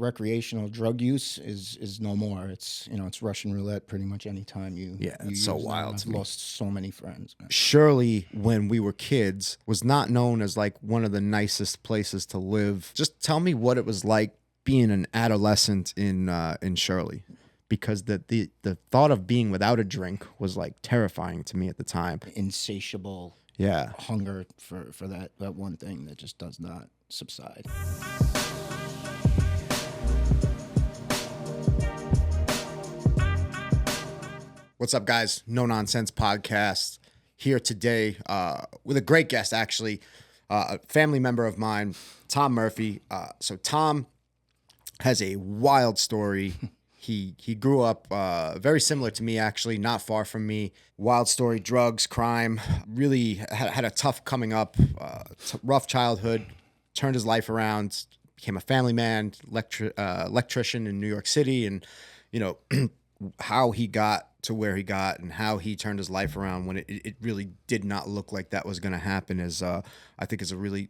recreational drug use is no more. It's it's Russian roulette pretty much any time you it's so use them. wild I've to me. lost so many friends, man. Shirley, when we were kids, was not known as like one of the nicest places to live. Just tell me what it was like being an adolescent in Shirley, because the thought of being without a drink was like terrifying to me at the time. Insatiable Yeah. hunger for that one thing that just does not subside. What's up, guys? No Nonsense Podcast here today with a great guest, actually, a family member of mine, Tom Murphy. So Tom has a wild story. He grew up very similar to me, actually, not far from me. Wild story, drugs, crime. Really had a tough coming up, rough childhood. Turned his life around, became a family man, electrician in New York City, and how he got to where he got and how he turned his life around when it really did not look like that was going to happen is I think is a really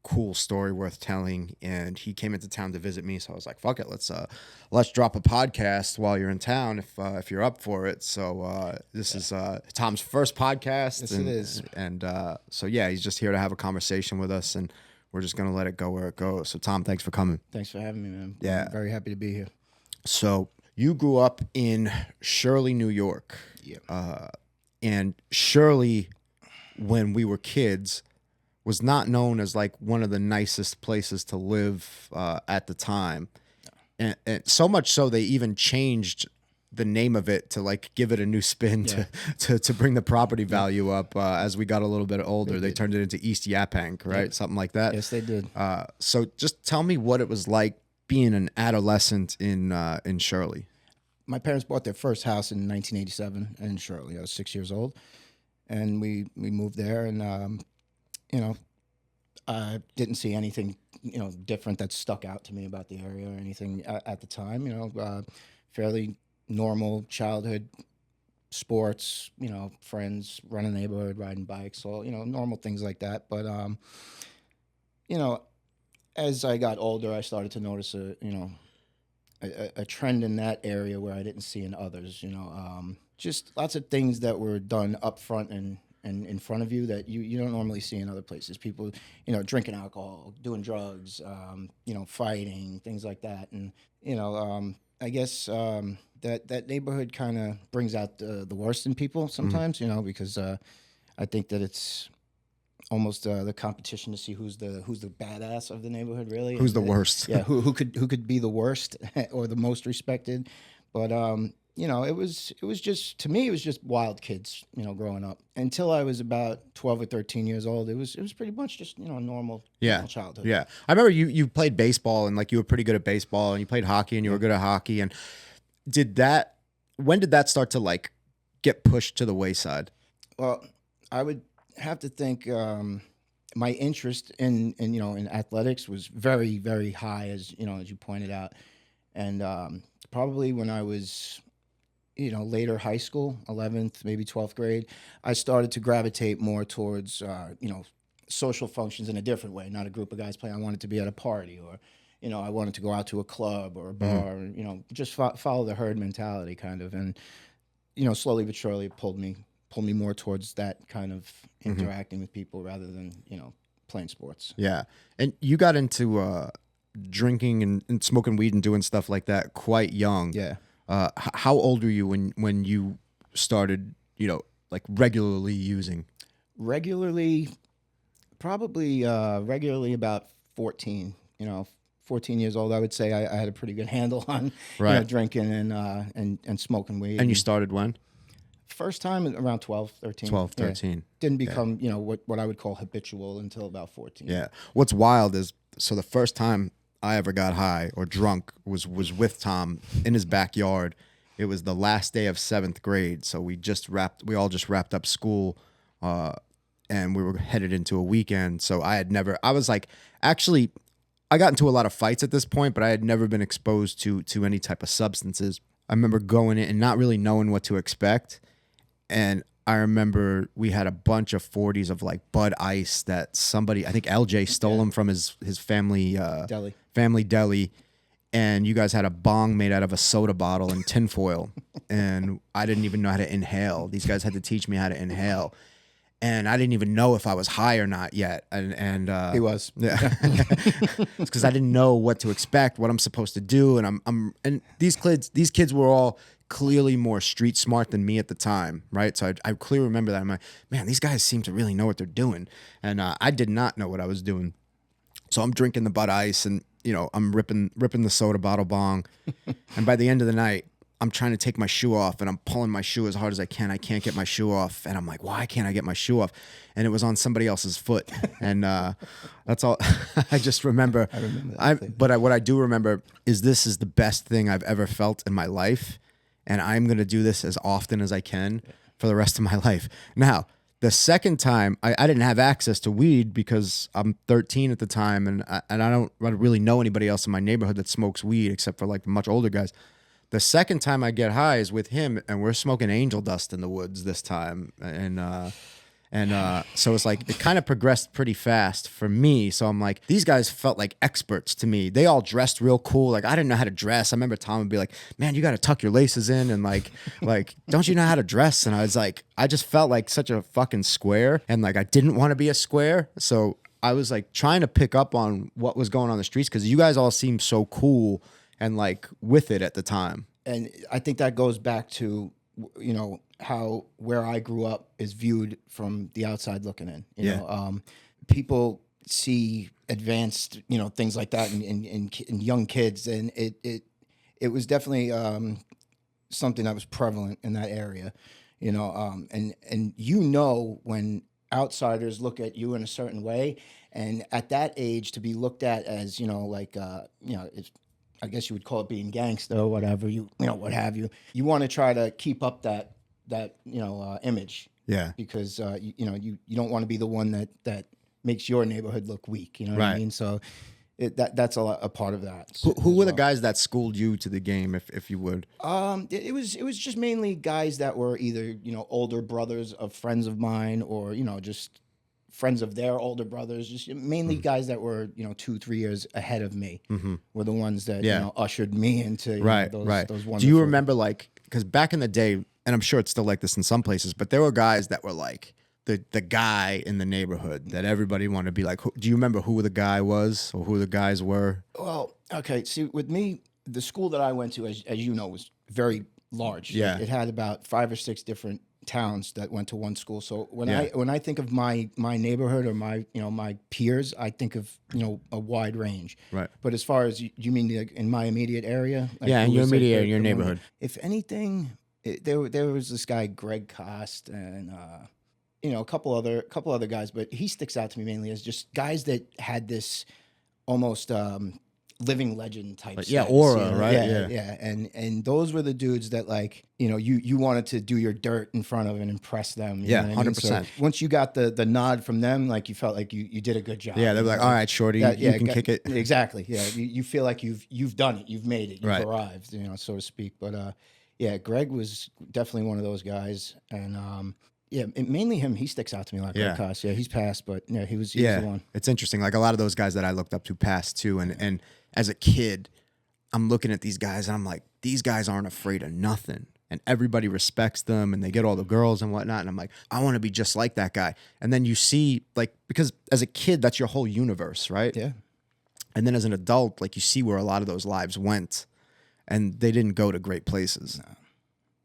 cool story worth telling. And he came into town to visit me, so I was like, fuck it, let's drop a podcast while you're in town if you're up for it. So this is Tom's first podcast. Yes, it is. And so yeah, he's just here to have a conversation with us, and we're just gonna let it go where it goes. So Tom, thanks for coming. Thanks for having me, man. Yeah. I'm very happy to be here. So you grew up in Shirley, New York. Yeah. And Shirley, when we were kids, was not known as like one of the nicest places to live at the time. And so much so they even changed the name of it to like give it a new spin to bring the property value up as we got a little bit older. They turned it into East Yaphank, right? Yeah. Something like that. Yes, they did. So just tell me what it was like being an adolescent in Shirley. My parents bought their first house in 1987 in Shirley. I was 6 years old, and we moved there, and I didn't see anything different that stuck out to me about the area or anything at the time. Fairly normal childhood, sports, friends, running the neighborhood, riding bikes, all normal things like that. But as I got older, I started to notice a trend in that area where I didn't see in others. Just lots of things that were done up front and in front of you that you don't normally see in other places. People, drinking alcohol, doing drugs, fighting, things like that. And I guess that neighborhood kind of brings out the worst in people sometimes. Because I think that it's almost the competition to see who's the badass of the neighborhood, really. Who's the worst? Yeah, who could be the worst or the most respected. But it was just, to me, it was just wild kids, growing up. Until I was about 12 or 13 years old, it was pretty much just normal childhood. Yeah, I remember you played baseball, and like you were pretty good at baseball, and you played hockey, and you were good at hockey. And when did that start to like get pushed to the wayside? Well, I would have to think my interest in athletics was very, very high, as you pointed out, and probably when I was later high school, 11th, maybe 12th grade, I started to gravitate more towards social functions in a different way, not a group of guys playing. I wanted to be at a party, or I wanted to go out to a club or a bar, just follow the herd mentality kind of, and slowly but surely it pulled me more towards that kind of interacting with people rather than, playing sports. Yeah. And you got into drinking and smoking weed and doing stuff like that quite young. Yeah. How old were you when you started, like regularly using? Probably regularly about 14, 14 years old. I would say I had a pretty good handle on drinking and smoking weed. And you started when? First time around 12, 13. 12, 13. Yeah. Didn't become, what I would call habitual until about 14. Yeah. What's wild is, so the first time I ever got high or drunk was with Tom in his backyard. It was the last day of 7th grade. So we all just wrapped up school, and we were headed into a weekend. So I was like, actually, I got into a lot of fights at this point, but I had never been exposed to any type of substances. I remember going in and not really knowing what to expect. And I remember we had a bunch of 40s of like Bud Ice that somebody, I think LJ stole them from his family deli. Family deli. and you guys had a bong made out of a soda bottle and tinfoil, and I didn't even know how to inhale. These guys had to teach me how to inhale, and I didn't even know if I was high or not yet. And He was. yeah, because I didn't know what to expect, what I'm supposed to do, and these kids were all clearly more street smart than me at the time, right? So I clearly remember that. I'm like, man, these guys seem to really know what they're doing, and I did not know what I was doing. So I'm drinking the Bud Ice, and I'm ripping the soda bottle bong, and by the end of the night, I'm trying to take my shoe off, and I'm pulling my shoe as hard as I can. I can't get my shoe off, and I'm like, why can't I get my shoe off? And it was on somebody else's foot, and that's all. I just remember. I remember that. What I do remember is this is the best thing I've ever felt in my life, and I'm gonna do this as often as I can for the rest of my life. Now, the second time, I didn't have access to weed because I'm 13 at the time, and I don't really know anybody else in my neighborhood that smokes weed except for like much older guys. The second time I get high is with him, and we're smoking angel dust in the woods this time, and so it's like it kind of progressed pretty fast for me. So I'm like, these guys felt like experts to me. They all dressed real cool. Like I didn't know how to dress. I remember Tom would be like, "Man, you got to tuck your laces in," and like, don't you know how to dress? And I was like, I just felt like such a fucking square, and like I didn't want to be a square. So I was like trying to pick up on what was going on the streets because you guys all seemed so cool and like with it at the time. And I think that goes back to, how where I grew up is viewed from the outside looking in. You know, people see advanced, things like that in young kids, and it was definitely something that was prevalent in that area. And when outsiders look at you in a certain way, and at that age to be looked at as it's, I guess you would call it being gangster or whatever, what have you. You want to try to keep up that image. Yeah. Because you don't want to be the one that makes your neighborhood look weak. You know what I Right. mean? So that's a part of that. Who as were the well. guys that schooled you to the game, if you would? It was just mainly guys that were either older brothers of friends of mine, or just friends of their older brothers. Just mainly guys that were 2-3 years ahead of me were the ones that ushered me into those wonderful. Do you remember because back in the day, and I'm sure it's still like this in some places, but there were guys that were like the guy in the neighborhood that everybody wanted to be like. Do you remember who the guy was or who the guys were? Well, okay. See, with me, the school that I went to, as you know, was very large. Yeah. It had about 5 or 6 different towns that went to one school. So when Yeah. I think of my neighborhood or my peers, I think of a wide range. Right. But as far as you mean like in my immediate area, like Yeah, in who your was, like, immediate the- area, in your the one- neighborhood. If anything, there was this guy Greg Cost and a couple other guys, but he sticks out to me mainly as just guys that had this almost living legend type Yeah, status, aura, right? Yeah. And those were the dudes that you wanted to do your dirt in front of and impress them. Yeah, know what I mean? 100%. So once you got the nod from them, like you felt like you did a good job. Yeah, they're like, all right, shorty, you can kick it. Exactly. Yeah, you feel like you've done it, you've made it, you've Right. arrived, so to speak. But yeah, Greg was definitely one of those guys, and mainly him. He sticks out to me like Yeah. Greg Cost. Yeah, he's passed, but yeah, he was the one. It's interesting. Like a lot of those guys that I looked up to passed too. And as a kid, I'm looking at these guys and I'm like, these guys aren't afraid of nothing. And everybody respects them and they get all the girls and whatnot. And I'm like, I want to be just like that guy. And then you see, because as a kid, that's your whole universe, right? Yeah. And then as an adult, you see where a lot of those lives went. And they didn't go to great places. No.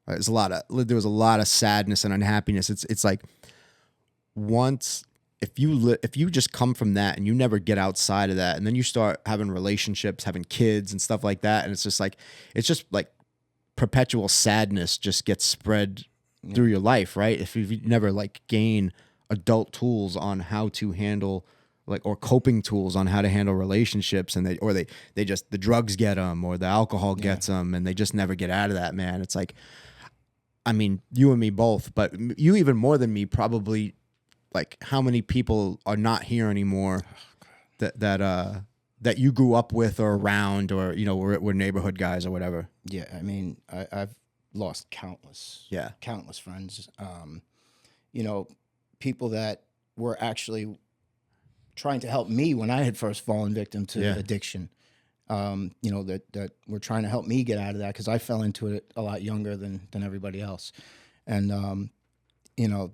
There was a lot of sadness and unhappiness. It's like once if you just come from that and you never get outside of that, and then you start having relationships, having kids and stuff like that, and it's just like perpetual sadness just gets spread through your life, right? If you never gain adult tools on how to handle or coping tools on how to handle relationships, and they just the drugs get them or the alcohol gets them, and they just never get out of that, man. It's like, I mean, you and me both, but you even more than me probably. How many people are not here anymore that you grew up with or around, or were neighborhood guys or whatever? Yeah, I mean, I've lost countless friends. People that were actually trying to help me when I had first fallen victim to addiction. you know, that were trying to help me get out of that because I fell into it a lot younger than everybody else. And, you know,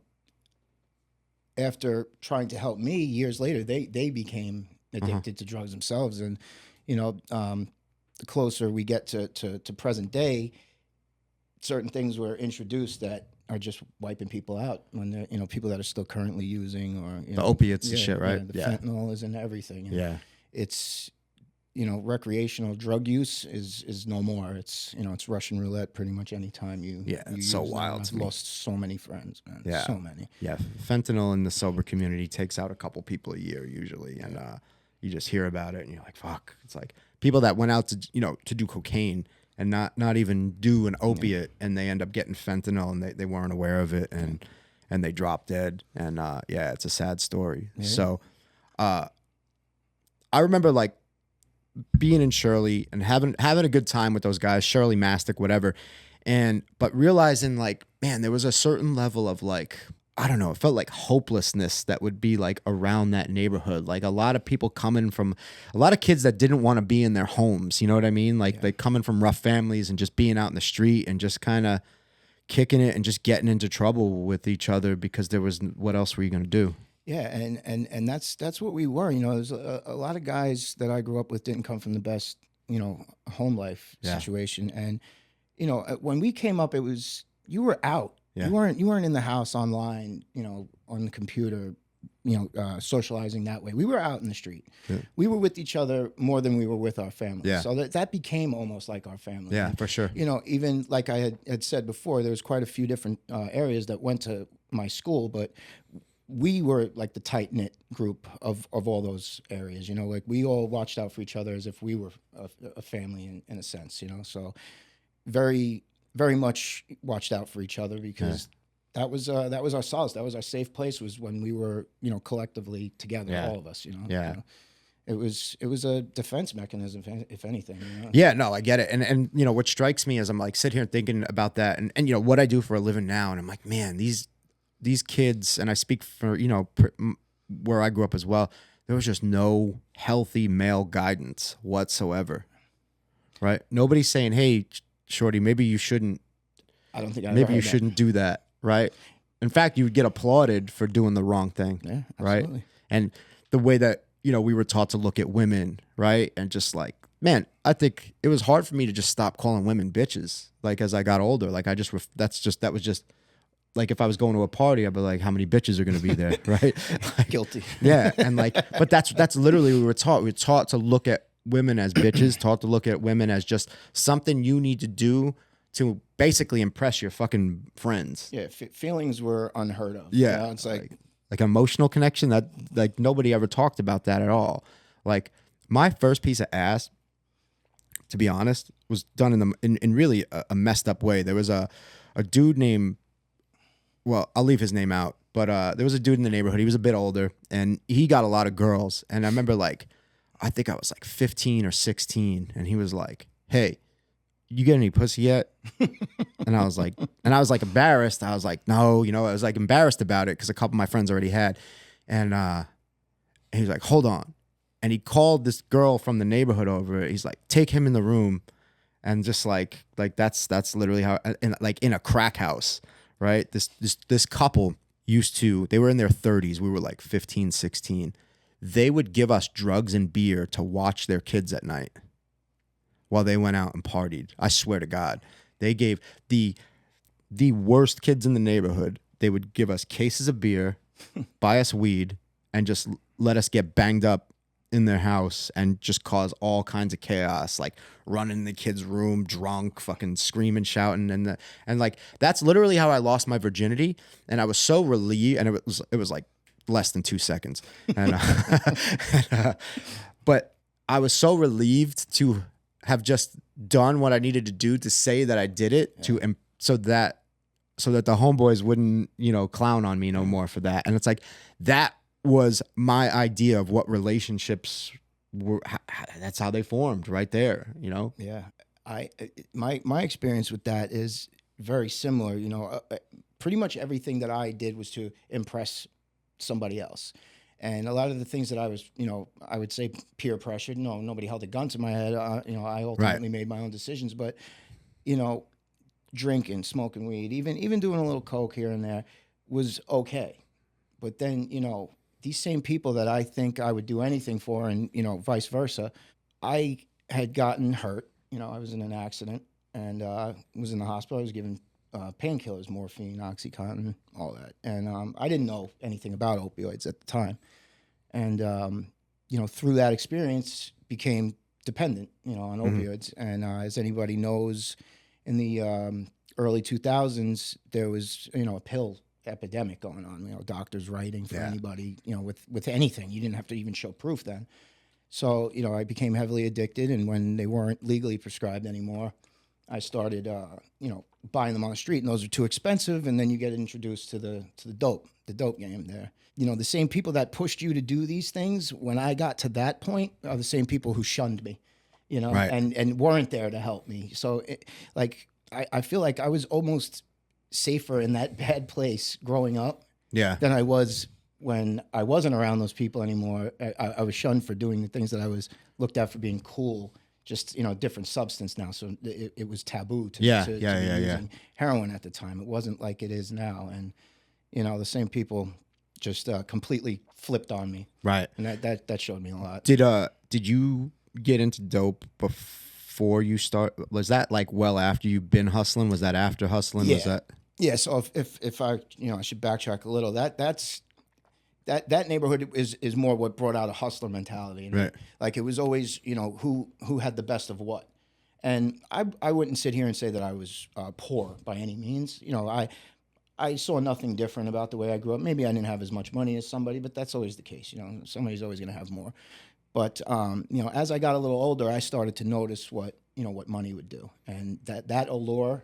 after trying to help me years later, they became addicted to drugs themselves. And, you know, the closer we get to present day, certain things were introduced that are just wiping people out when they're, you know, people that are still currently using, or, you The know, opiates and yeah, shit, right? yeah, the Yeah. fentanyl is in everything. And Yeah. it's, you know, recreational drug use is no more. It's, you know, it's Russian roulette pretty much any time Yeah, you it's use so them. wild I've to me. lost so many friends, man. Yeah. So many. Yeah. Fentanyl in the sober community takes out a couple people a year usually. And you just hear about it and you're like, fuck. It's like people that went out to, you know, to do cocaine and not even do an opiate, and they end up getting fentanyl and they weren't aware of it, and they drop dead. And yeah, it's a sad story. Yeah. So I remember like being in Shirley and having a good time with those guys, Shirley, Mastic, whatever. But realizing like, man, there was a certain level of like, I don't know, it felt like hopelessness that would be like around that neighborhood. Like a lot of people coming from, a lot of kids that didn't want to be in their homes. You know what I mean? Like they coming from rough families and just being out in the street and just kind of kicking it and just getting into trouble with each other because there was, what else were you going to do? Yeah, and that's what we were. You know, there's a lot of guys that I grew up with didn't come from the best, you know, home life Yeah. situation. And, you know, when we came up, it was, you were out. Yeah. You weren't in the house online, you know, on the computer, you know, socializing that way. We were out in the street. Yeah. We were with each other more than we were with our family. Yeah. So that became almost like our family. Yeah, And, for sure. you know, even like I had said before, there was quite a few different areas that went to my school, but we were like the tight knit group of all those areas. You know, like we all watched out for each other as if we were a family in a sense. You know, so very much watched out for each other because that was our solace. That was our safe place. Was when we were, you know, collectively together, Yeah. all of us. You know, Yeah. You know? It was a defense mechanism, if anything. You know? Yeah, no, I get it. And you know, what strikes me is I'm like sit here thinking about that and you know, what I do for a living now. And I'm like, man, these kids, and I speak for, you know, where I grew up as well, there was just no healthy male guidance whatsoever. Right? Nobody's saying, hey, shorty, maybe you shouldn't, I don't think I maybe you shouldn't do that. Right? In fact, you would get applauded for doing the wrong thing. Yeah, right? absolutely. And the way that, you know, we were taught to look at women, right? And just like, man, I think it was hard for me to just stop calling women bitches. Like as I got older, like I just, that was just like, if I was going to a party, I'd be like, how many bitches are going to be there? Right. Like, Guilty. yeah. And like, but that's literally what we were taught. We were taught to look at women as bitches, taught to look at women as just something you need to do to basically impress your fucking friends. Yeah, feelings were unheard of. Yeah. You know, it's like emotional connection that like nobody ever talked about that at all. Like my first piece of ass, to be honest, was done in really a messed up way. There was a dude named, well, I'll leave his name out, but there was a dude in the neighborhood. He was a bit older and he got a lot of girls. And I remember like, I think I was like 15 or 16 and he was like, hey, you get any pussy yet? And I was like embarrassed. I was like, no, you know, I was like embarrassed about it because a couple of my friends already had. And he was like, hold on. And he called this girl from the neighborhood over. He's like, take him in the room. And just like that's literally how, in a crack house, right? This couple they were in their 30s. We were like 15, 16. They would give us drugs and beer to watch their kids at night while they went out and partied. I swear to God. They gave the worst kids in the neighborhood, they would give us cases of beer, buy us weed, and just let us get banged up in their house and just cause all kinds of chaos, like running in the kids' room, drunk, fucking screaming, shouting. And like, that's literally how I lost my virginity. And I was so relieved, and it was like less than 2 seconds. And, but I was so relieved to have just done what I needed to do to say that I did it so that the homeboys wouldn't, you know, clown on me no more for that. And it's like, that was my idea of what relationships were. That's how they formed right there, you know? Yeah. My experience with that is very similar. You know, pretty much everything that I did was to impress somebody else. And a lot of the things that I was, I would say peer pressured. No, nobody held a gun to my head. I Right. ultimately made my own decisions. But, you know, drinking, smoking weed, even doing a little coke here and there was okay. But then, these same people that I think I would do anything for, and vice versa, I had gotten hurt. I was in an accident and was in the hospital. I was given painkillers, morphine, OxyContin, all that, and I didn't know anything about opioids at the time. And through that experience, became dependent, on opioids. And as anybody knows, in the early 2000s, there was a pill epidemic going on. Doctors writing for anybody, with anything. You didn't have to even show proof then. So I became heavily addicted, and when they weren't legally prescribed anymore, I started buying them on the street, and those are too expensive. And then you get introduced to the dope game there. The same people that pushed you to do these things when I got to that point are the same people who shunned me, Right. and weren't there to help me. So I feel like I was almost safer in that bad place growing up Yeah. than I was when I wasn't around those people anymore. I was shunned for doing the things that I was looked at for being cool. Just different substance now, so it was taboo to be using heroin at the time. It wasn't like it is now, and the same people just completely flipped on me, Right. and that showed me a lot. Did you get into dope before you start? Was that like well after you've been hustling? Was that after hustling? Yeah. Was that? Yeah, so if I I should backtrack a little. That neighborhood is more what brought out a hustler mentality. And Right. Like it was always, who had the best of what. And I wouldn't sit here and say that I was poor by any means. I saw nothing different about the way I grew up. Maybe I didn't have as much money as somebody, but that's always the case. Somebody's always going to have more. But as I got a little older, I started to notice what money would do, and that allure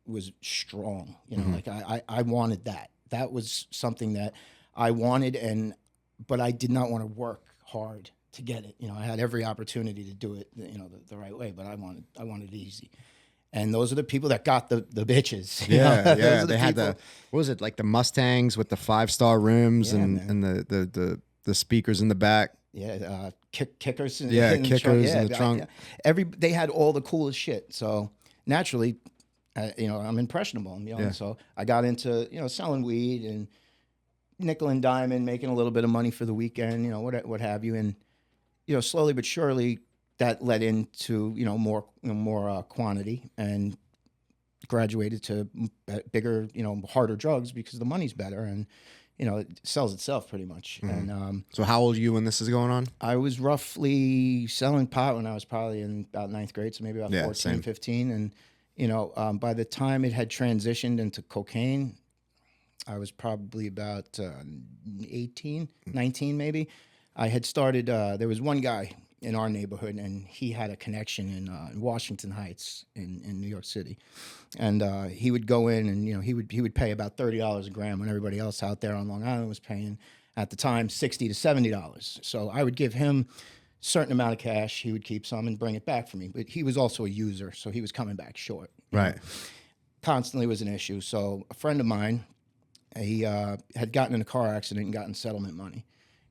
was strong. Like I wanted that. That was something that I wanted, but I did not want to work hard to get it. I had every opportunity to do it, the right way, but I wanted it easy. And those are the people that got the bitches. Yeah, Those yeah. are the They had people. what was it, like the Mustangs with the 5-star rims Yeah, and the speakers in the back. Yeah, kickers. In Yeah, the kickers trunk. in the trunk. They had all the coolest shit. So naturally, I'm impressionable. Yeah. So I got into selling weed and nickel and diamond, making a little bit of money for the weekend. What have you, and slowly but surely that led into more quantity, and graduated to bigger, harder drugs because the money's better, and it sells itself pretty much. And So how old are you when this is going on? I was roughly selling pot when I was probably in about ninth grade, so maybe about Yeah, 14, same. 15. And by the time it had transitioned into cocaine, I was probably about 18, 19 maybe. I had started, there was one guy in our neighborhood, and he had a connection in Washington Heights in New York City. And he would go in, and he would pay about $30 a gram when everybody else out there on Long Island was paying at the time $60 to $70. So I would give him a certain amount of cash. He would keep some and bring it back for me. But he was also a user, so he was coming back short. Right. Constantly was an issue. So a friend of mine, he had gotten in a car accident and gotten settlement money,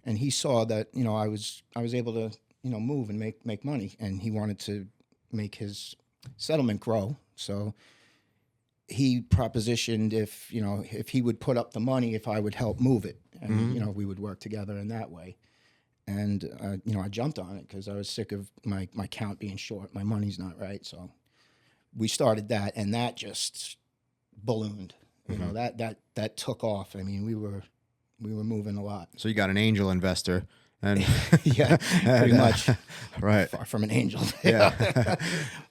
and he saw that I was able to move and make money, and he wanted to make his settlement grow. So he propositioned if he would put up the money, if I would help move it, and we would work together in that way. And I jumped on it because I was sick of my count being short. My money's not right, so we started that, and that just ballooned. That took off. I mean, we were moving a lot. So you got an angel investor, and Yeah, pretty much. right. Far from an angel. Yeah.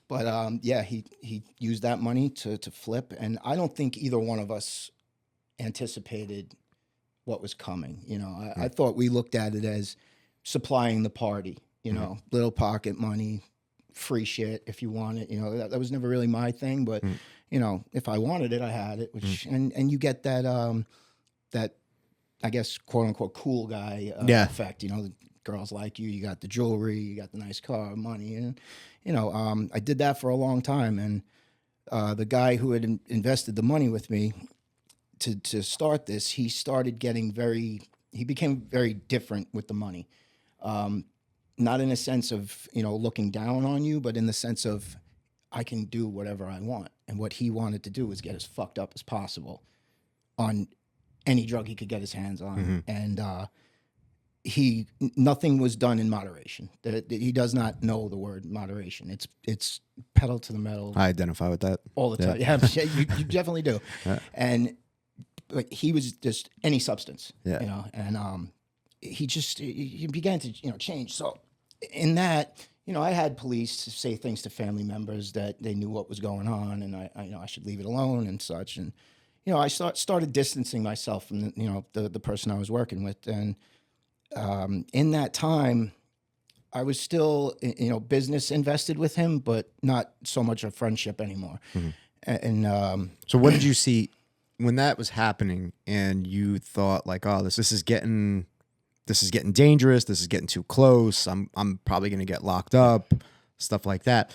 But he used that money to flip, and I don't think either one of us anticipated what was coming. I thought we looked at it as supplying the party. Little pocket money, free shit if you want it. That was never really my thing, but if I wanted it, I had it. Which and you get that that I guess quote unquote cool guy effect. The girls like you. You got the jewelry, you got the nice car, money, and I did that for a long time. And the guy who had invested the money with me to start this, he started getting very he became very different with the money. Not in a sense of, looking down on you, but in the sense of I can do whatever I want. And what he wanted to do was get as fucked up as possible on any drug he could get his hands on. And nothing was done in moderation. He does not know the word moderation. It's pedal to the metal I identify with that all the time. Yeah, you definitely do. Yeah. And like he was just any substance, Yeah. and he began to change. So in that, I had police say things to family members that they knew what was going on, and I should leave it alone and such. And I started distancing myself from the person I was working with, and in that time, I was still business invested with him, but not so much a friendship anymore. And So what did you see when that was happening and you thought like, oh, this is getting dangerous, this is getting too close, I'm probably going to get locked up, stuff like that.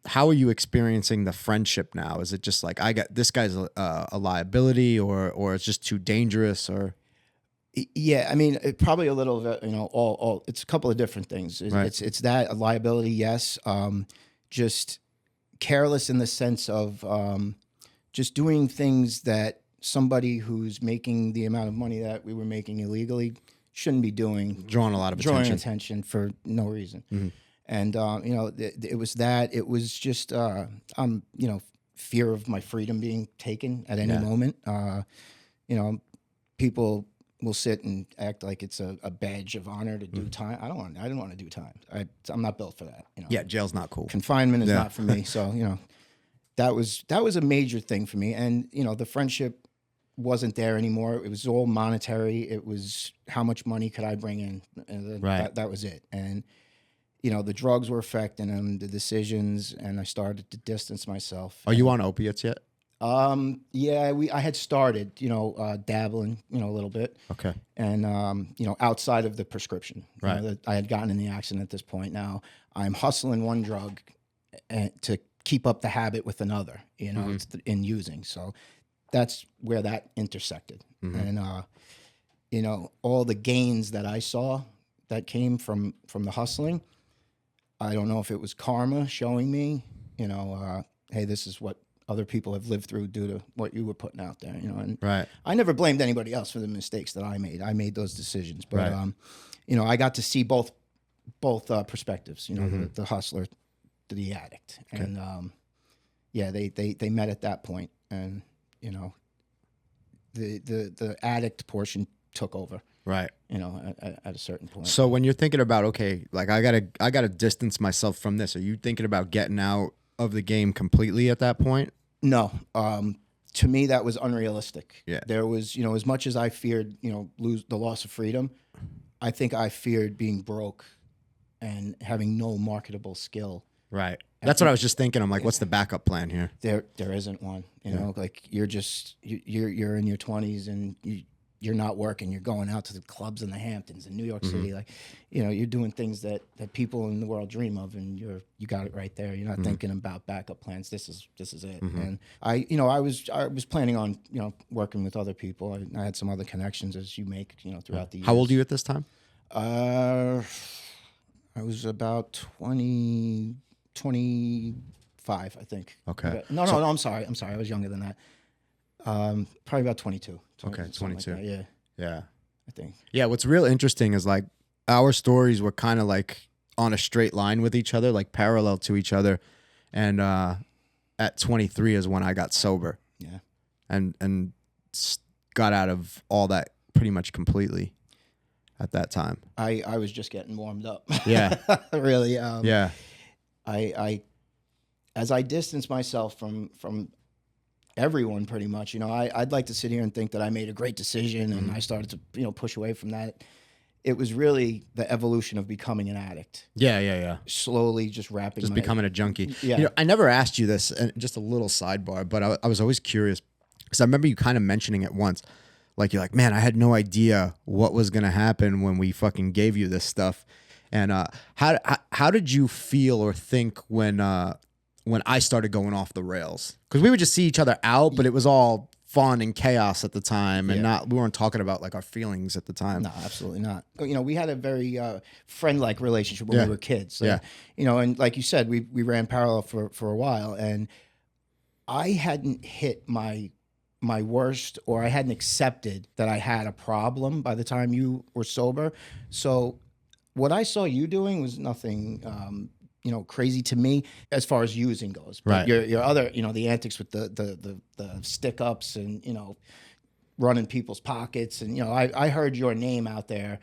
How are you experiencing the friendship now? Is it just like this guy's a liability, or it's just too dangerous, or Yeah, I mean, probably a little of it, all it's a couple of different things. Right. It's that a liability, yes. Just careless in the sense of just doing things that somebody who's making the amount of money that we were making illegally shouldn't be doing, drawing a lot of attention for no reason. And it was that. It was just fear of my freedom being taken at any moment. People will sit and act like it's a badge of honor to do time. I don't want to do time. I'm not built for that. Yeah, jail's not cool. Confinement is not for me. So that was a major thing for me. And the friendship wasn't there anymore. It was all monetary. It was how much money could I bring in, and Right. that was it. And the drugs were affecting him, the decisions, and I started to distance myself. Are you on opiates yet? Yeah, I had started, dabbling, a little bit. Okay. And, outside of the prescription, Right. that I had gotten in the accident at this point. Now I'm hustling one drug to keep up the habit with another, in using. So that's where that intersected. And, all the gains that I saw that came from the hustling, I don't know if it was karma showing me, hey, this is what other people have lived through due to what you were putting out there, and Right. I never blamed anybody else for the mistakes that I made. I made those decisions, but Right. I got to see both perspectives, the hustler to the addict, and they met at that point, and the addict portion took over, Right. at a certain point. So when you're thinking about, okay, like I gotta distance myself from this, are you thinking about getting out of the game completely at that point? No, to me that was unrealistic. Yeah. There was, as much as I feared, lose the loss of freedom, I think I feared being broke and having no marketable skill. Right. That's what I was just thinking. I'm like, what's the backup plan here? There isn't one. Like you're in your 20s and you're not working. You're going out to the clubs in the Hamptons in New York City. Like, you're doing things that people in the world dream of, and you got it right there. You're not thinking about backup plans. This is it. And I was planning on, working with other people. I had some other connections as you make, throughout the years. How old are you at this time? I was about 25, I think. Okay. No, I'm sorry. I was younger than that. Probably about 22. Okay, something 22. Like that. Yeah, Yeah. I think. Yeah. What's real interesting is like our stories were kind of like on a straight line with each other, like parallel to each other. And at 23 is when I got sober. Yeah. And got out of all that pretty much completely at that time. I was just getting warmed up. Yeah. Really. Yeah. I as I distance myself from everyone pretty much, I'd like to sit here and think that I made a great decision and I started to, push away from that. It was really the evolution of becoming an addict. Yeah. Slowly just wrapping Just becoming a junkie. Yeah. I never asked you this, and just a little sidebar, but I was always curious because I remember you kind of mentioning it once. Like, you're like, man, I had no idea what was going to happen when we fucking gave you this stuff. And how did you feel or think when I started going off the rails? Because we would just see each other out, but it was all fun and chaos at the time, and Yeah. we weren't talking about like our feelings at the time. No, absolutely not. We had a very friend-like relationship when Yeah. we were kids. Yeah. And like you said, we ran parallel for a while, and I hadn't hit my worst, or I hadn't accepted that I had a problem by the time you were sober. So what I saw you doing was nothing, crazy to me as far as using goes. But Right. your other, the antics with the stick ups and running people's pockets, and I heard your name out there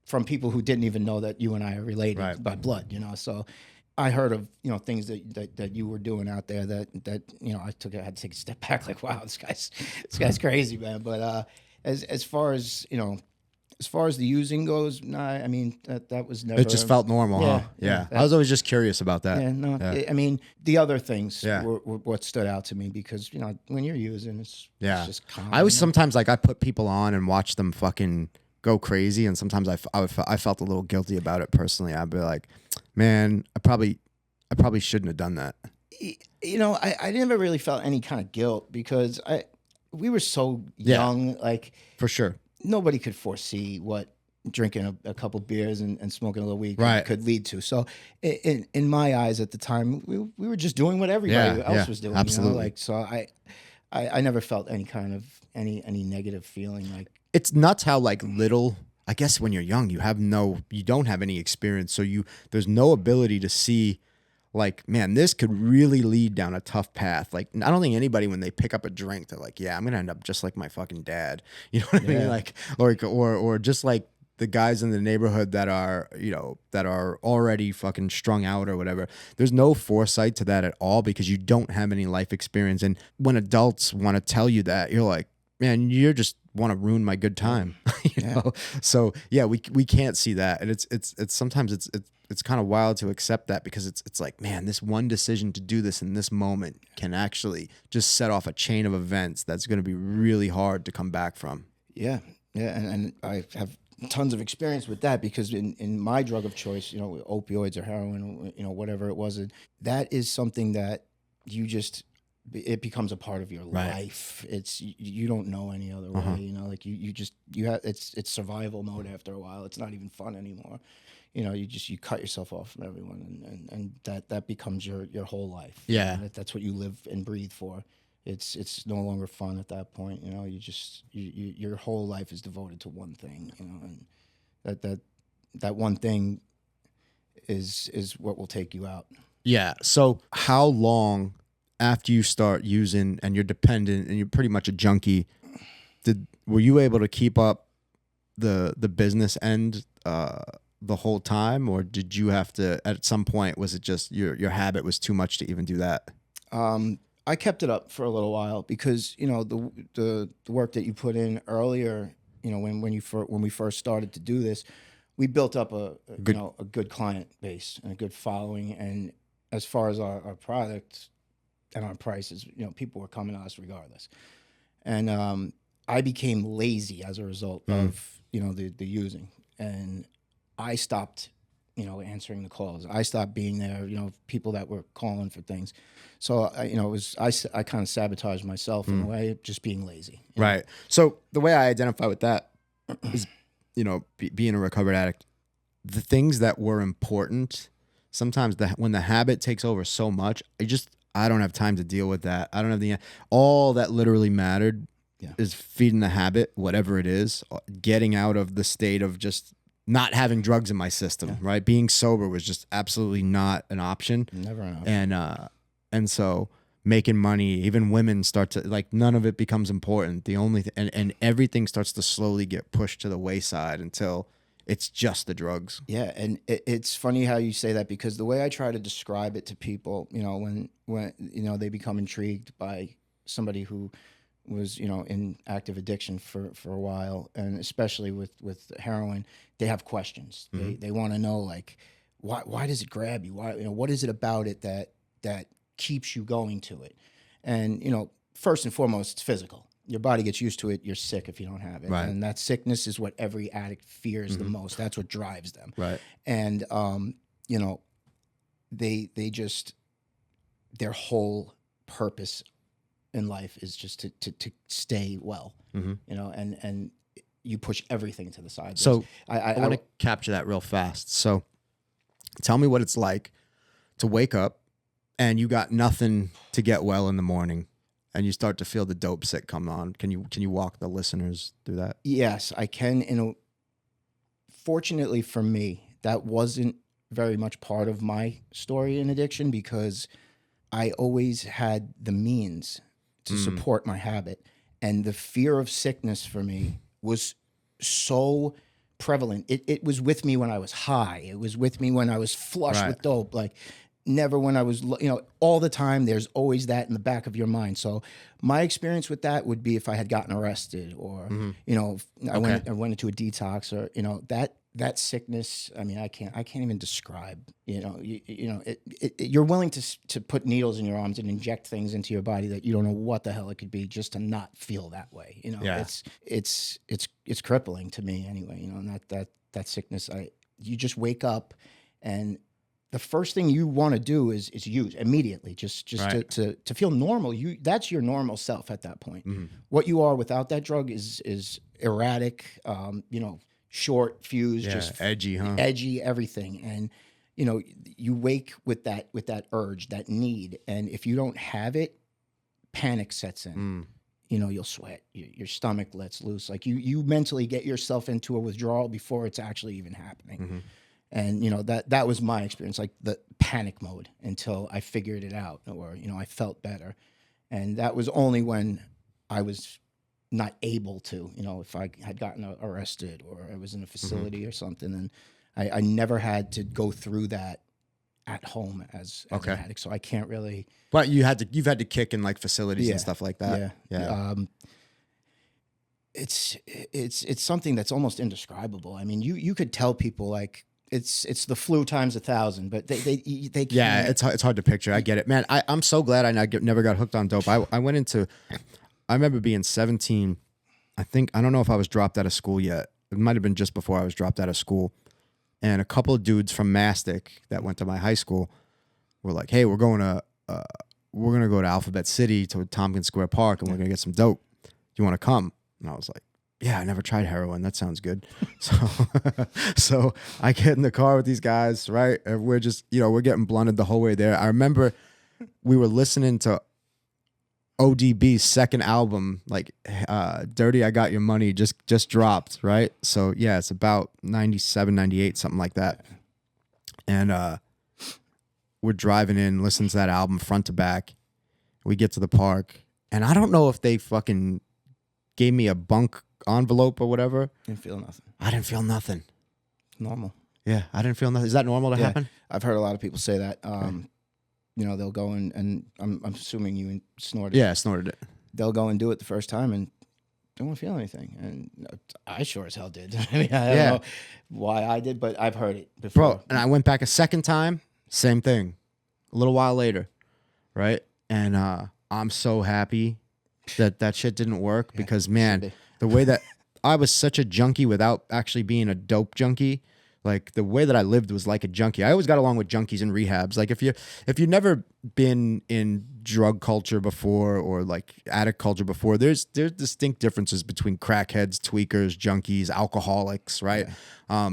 from people who didn't even know that you and I are related Right. by blood. So I heard of things that you were doing out there that I had to take a step back, like, wow, this guy's crazy, man. But as far as as far as the using goes, nah, I mean that was never. It just felt normal, huh? Yeah. I was always just curious about that. Yeah, no. Yeah. I mean, the other things Yeah. were what stood out to me, because when you're using, it's just calm. I was sometimes like I put people on and watch them fucking go crazy, and sometimes I felt a little guilty about it personally. I'd be like, man, I probably shouldn't have done that. I never really felt any kind of guilt, because we were so young. Like, For sure. nobody could foresee what drinking a couple beers and smoking a little weed Right. could lead to. So in my eyes at the time, we were just doing what everybody else was doing. Absolutely. Like, so I never felt any kind of any negative feeling. Like, It's nuts how like little, I guess when you're young, you don't have any experience. So there's no ability to see like, man, this could really lead down a tough path. Like, I don't think anybody, when they pick up a drink, they're like, yeah, I'm going to end up just like my fucking dad. You know what I mean? Yeah. Like, or just like the guys in the neighborhood that are already fucking strung out or whatever. There's no foresight to that at all, because you don't have any life experience. And when adults want to tell you that, you're like, man, you just want to ruin my good time. you know? So yeah, we can't see that. And it's sometimes it's kind of wild to accept that, because it's like, man, this one decision to do this in this moment can actually just set off a chain of events that's going to be really hard to come back from. yeah, and I have tons of experience with that, because in my drug of choice, opioids or heroin, whatever it was, that is something that it becomes a part of your life. It's you don't know any other way. Like you have it's survival mode after a while. It's not even fun anymore. You cut yourself off from everyone, and that becomes your whole life. Yeah. That's what you live and breathe for. It's no longer fun at that point. Your whole life is devoted to one thing. And that one thing is what will take you out. Yeah. So how long after you start using and you're dependent and you're pretty much a junkie, were you able to keep up the business end the whole time, or did you have to, at some point, was it just your habit was too much to even do that? I kept it up for a little while, because the work that you put in earlier, when we first started to do this, we built up a good client base and a good following. And as far as our product and our prices, people were coming to us regardless. And I became lazy as a result of the using, and I stopped answering the calls. I stopped being there, people that were calling for things. So I kind of sabotaged myself in a way, just being lazy. Right. So the way I identify with that is, being a recovered addict, the things that were important, sometimes when the habit takes over so much, I don't have time to deal with that. I don't have all that literally mattered is feeding the habit, whatever it is, getting out of the state of just not having drugs in my system, right? Being sober was just absolutely not an option. Never an option. And so making money, even women start to, like, none of it becomes important. The only and everything starts to slowly get pushed to the wayside until it's just the drugs. Yeah, and it's funny how you say that, because the way I try to describe it to people, when they become intrigued by somebody who was in active addiction for a while, and especially with heroin, they have questions. They want to know, like, why does it grab you? Why what is it about it that keeps you going to it? And first and foremost, it's physical. Your body gets used to it. You're sick if you don't have it, Right. and that sickness is what every addict fears the most. That's what drives them. Right. And they just, their whole purpose in life is just to stay well, and you push everything to the side. So I want to capture that real fast. So tell me what it's like to wake up and you got nothing to get well in the morning and you start to feel the dope sick come on. Can you walk the listeners through that? Yes, I can. Fortunately for me, that wasn't very much part of my story in addiction because I always had the means to support my habit. And the fear of sickness for me was so prevalent. It was with me when I was high. It was with me when I was flush Right. with dope. Like never when I was, all the time, there's always that in the back of your mind. So my experience with that would be if I had gotten arrested or, I went into a detox or, that sickness. I mean, I can't even describe, you're willing to put needles in your arms and inject things into your body that you don't know what the hell it could be just to not feel that way. Yeah. It's crippling to me anyway, and that sickness, you just wake up and the first thing you want to do is use immediately, just Right. to feel normal. That's your normal self at that point. What you are without that drug is erratic, short fuse, Yeah, just edgy, huh? edgy, everything. And you wake with that urge, that need, and if you don't have it, panic sets in. You'll sweat, your stomach lets loose, like you mentally get yourself into a withdrawal before it's actually even happening. And that was my experience, like the panic mode, until I figured it out, or I felt better. And that was only when I was not able to, if I had gotten arrested or I was in a facility or something. And I never had to go through that at home as an addict, so I can't really. But you've had to kick in like facilities and stuff like that. Yeah. It's something that's almost indescribable. I mean, you could tell people like it's the flu times 1,000, but they can't. Yeah, it's hard to picture. I get it, man. I'm so glad I never got hooked on dope. I remember being 17. I don't know if I was dropped out of school yet. It might have been just before I was dropped out of school. And a couple of dudes from Mastic that went to my high school were like, "Hey, we're gonna go to Alphabet City to Tompkins Square Park, and we're gonna get some dope. Do you want to come?" And I was like, "Yeah, I never tried heroin. That sounds good." So I get in the car with these guys, right? And we're just, we're getting blunted the whole way there. I remember we were listening to ODB's second album, like Dirty I Got Your Money, just dropped, right? So yeah, it's about 97, 98, something like that. And we're driving in, listening to that album front to back. We get to the park, and I don't know if they fucking gave me a bunk envelope or whatever. Didn't feel nothing. I didn't feel nothing. Normal. Yeah, I didn't feel nothing. Is that normal to happen? I've heard a lot of people say that. They'll go and I'm assuming you snorted. Yeah, I snorted it. They'll go and do it the first time and don't want to feel anything. And I sure as hell did. I mean, I don't know why I did, but I've heard it before. Bro, and I went back a second time, same thing. A little while later, right? And I'm so happy that shit didn't work because, man, the way that I was such a junkie without actually being a dope junkie, like the way that I lived was like a junkie. I always got along with junkies in rehabs. Like if you've never been in drug culture before or like addict culture before, there's distinct differences between crackheads, tweakers, junkies, alcoholics, right? Yeah.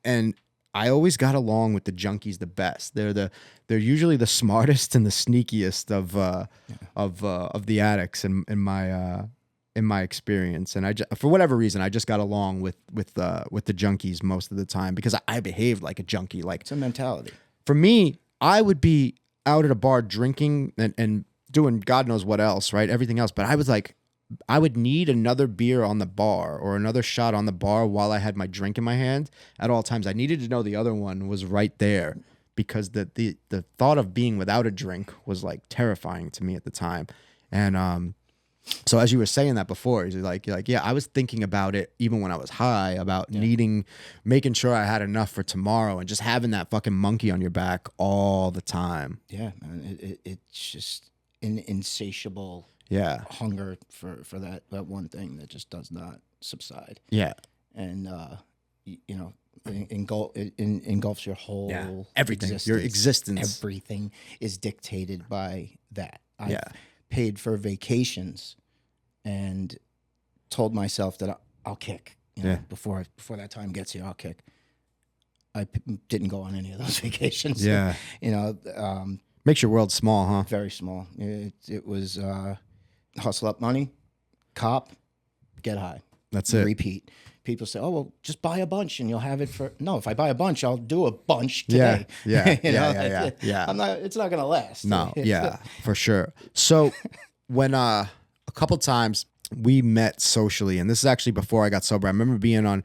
And I always got along with the junkies the best. They're usually the smartest and the sneakiest of the addicts in my experience. And for whatever reason, I just got along with the junkies most of the time because I behaved like a junkie. Like, it's a mentality. For me, I would be out at a bar drinking and doing God knows what else, right? Everything else. But I would need another beer on the bar or another shot on the bar while I had my drink in my hand at all times. I needed to know the other one was right there because the thought of being without a drink was like terrifying to me at the time. And so as you were saying that before, you're like, yeah, I was thinking about it even when I was high about making sure I had enough for tomorrow and just having that fucking monkey on your back all the time. Yeah, man, it's just an insatiable hunger for that one thing that just does not subside. Yeah, and engulfs your whole everything, existence. your existence. Everything is dictated by that. paid for vacations and told myself that I'll kick. You know, Yeah. before that time gets here, I'll kick. Didn't go on any of those vacations. Yeah. You know, Makes your world small, huh? very small. It was hustle up money, cop, get high. That's it. Repeat. People say, "Oh, well, just buy a bunch and you'll have it for." No, if I buy a bunch, I'll do a bunch today. Yeah. You know, Yeah. I'm not. It's not gonna last. No, yeah, for sure. So when a couple times we met socially, and this is actually before I got sober. I remember being on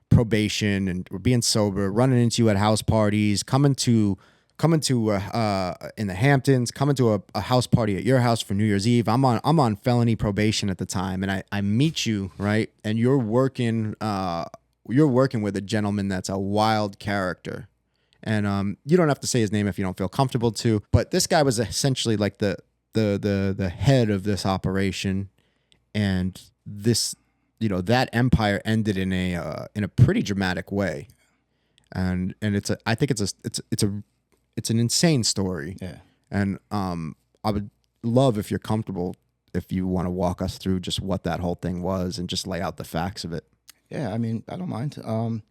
probation and we're being sober, running into you at house parties, coming to in the Hamptons, coming to a house party at your house for New Year's Eve. I'm on felony probation at the time, and I meet you, right, and you're working with a gentleman that's a wild character. And you don't have to say his name if you don't feel comfortable to, but this guy was essentially like the head of this operation, and this, you know, that empire ended in a pretty dramatic way, and I think it's an insane story. Yeah. And I would love, if you're comfortable, if you want to walk us through just what that whole thing was and just lay out the facts of it. Yeah, I mean, I don't mind.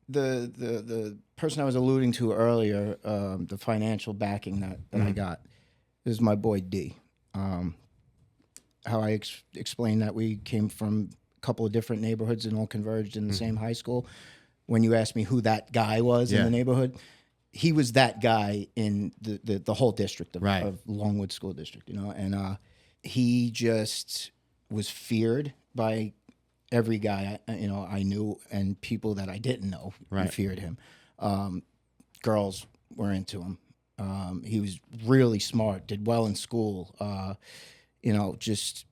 The person I was alluding to earlier, the financial backing that I got, is my boy D. How I explained that we came from a couple of different neighborhoods and all converged in the same high school. When you asked me who that guy was in the neighborhood, he was that guy in the whole district of Longwood School District, you know, and he just was feared by every guy I knew, and people that I didn't know feared him. Girls were into him. He was really smart, did well in school. You know, just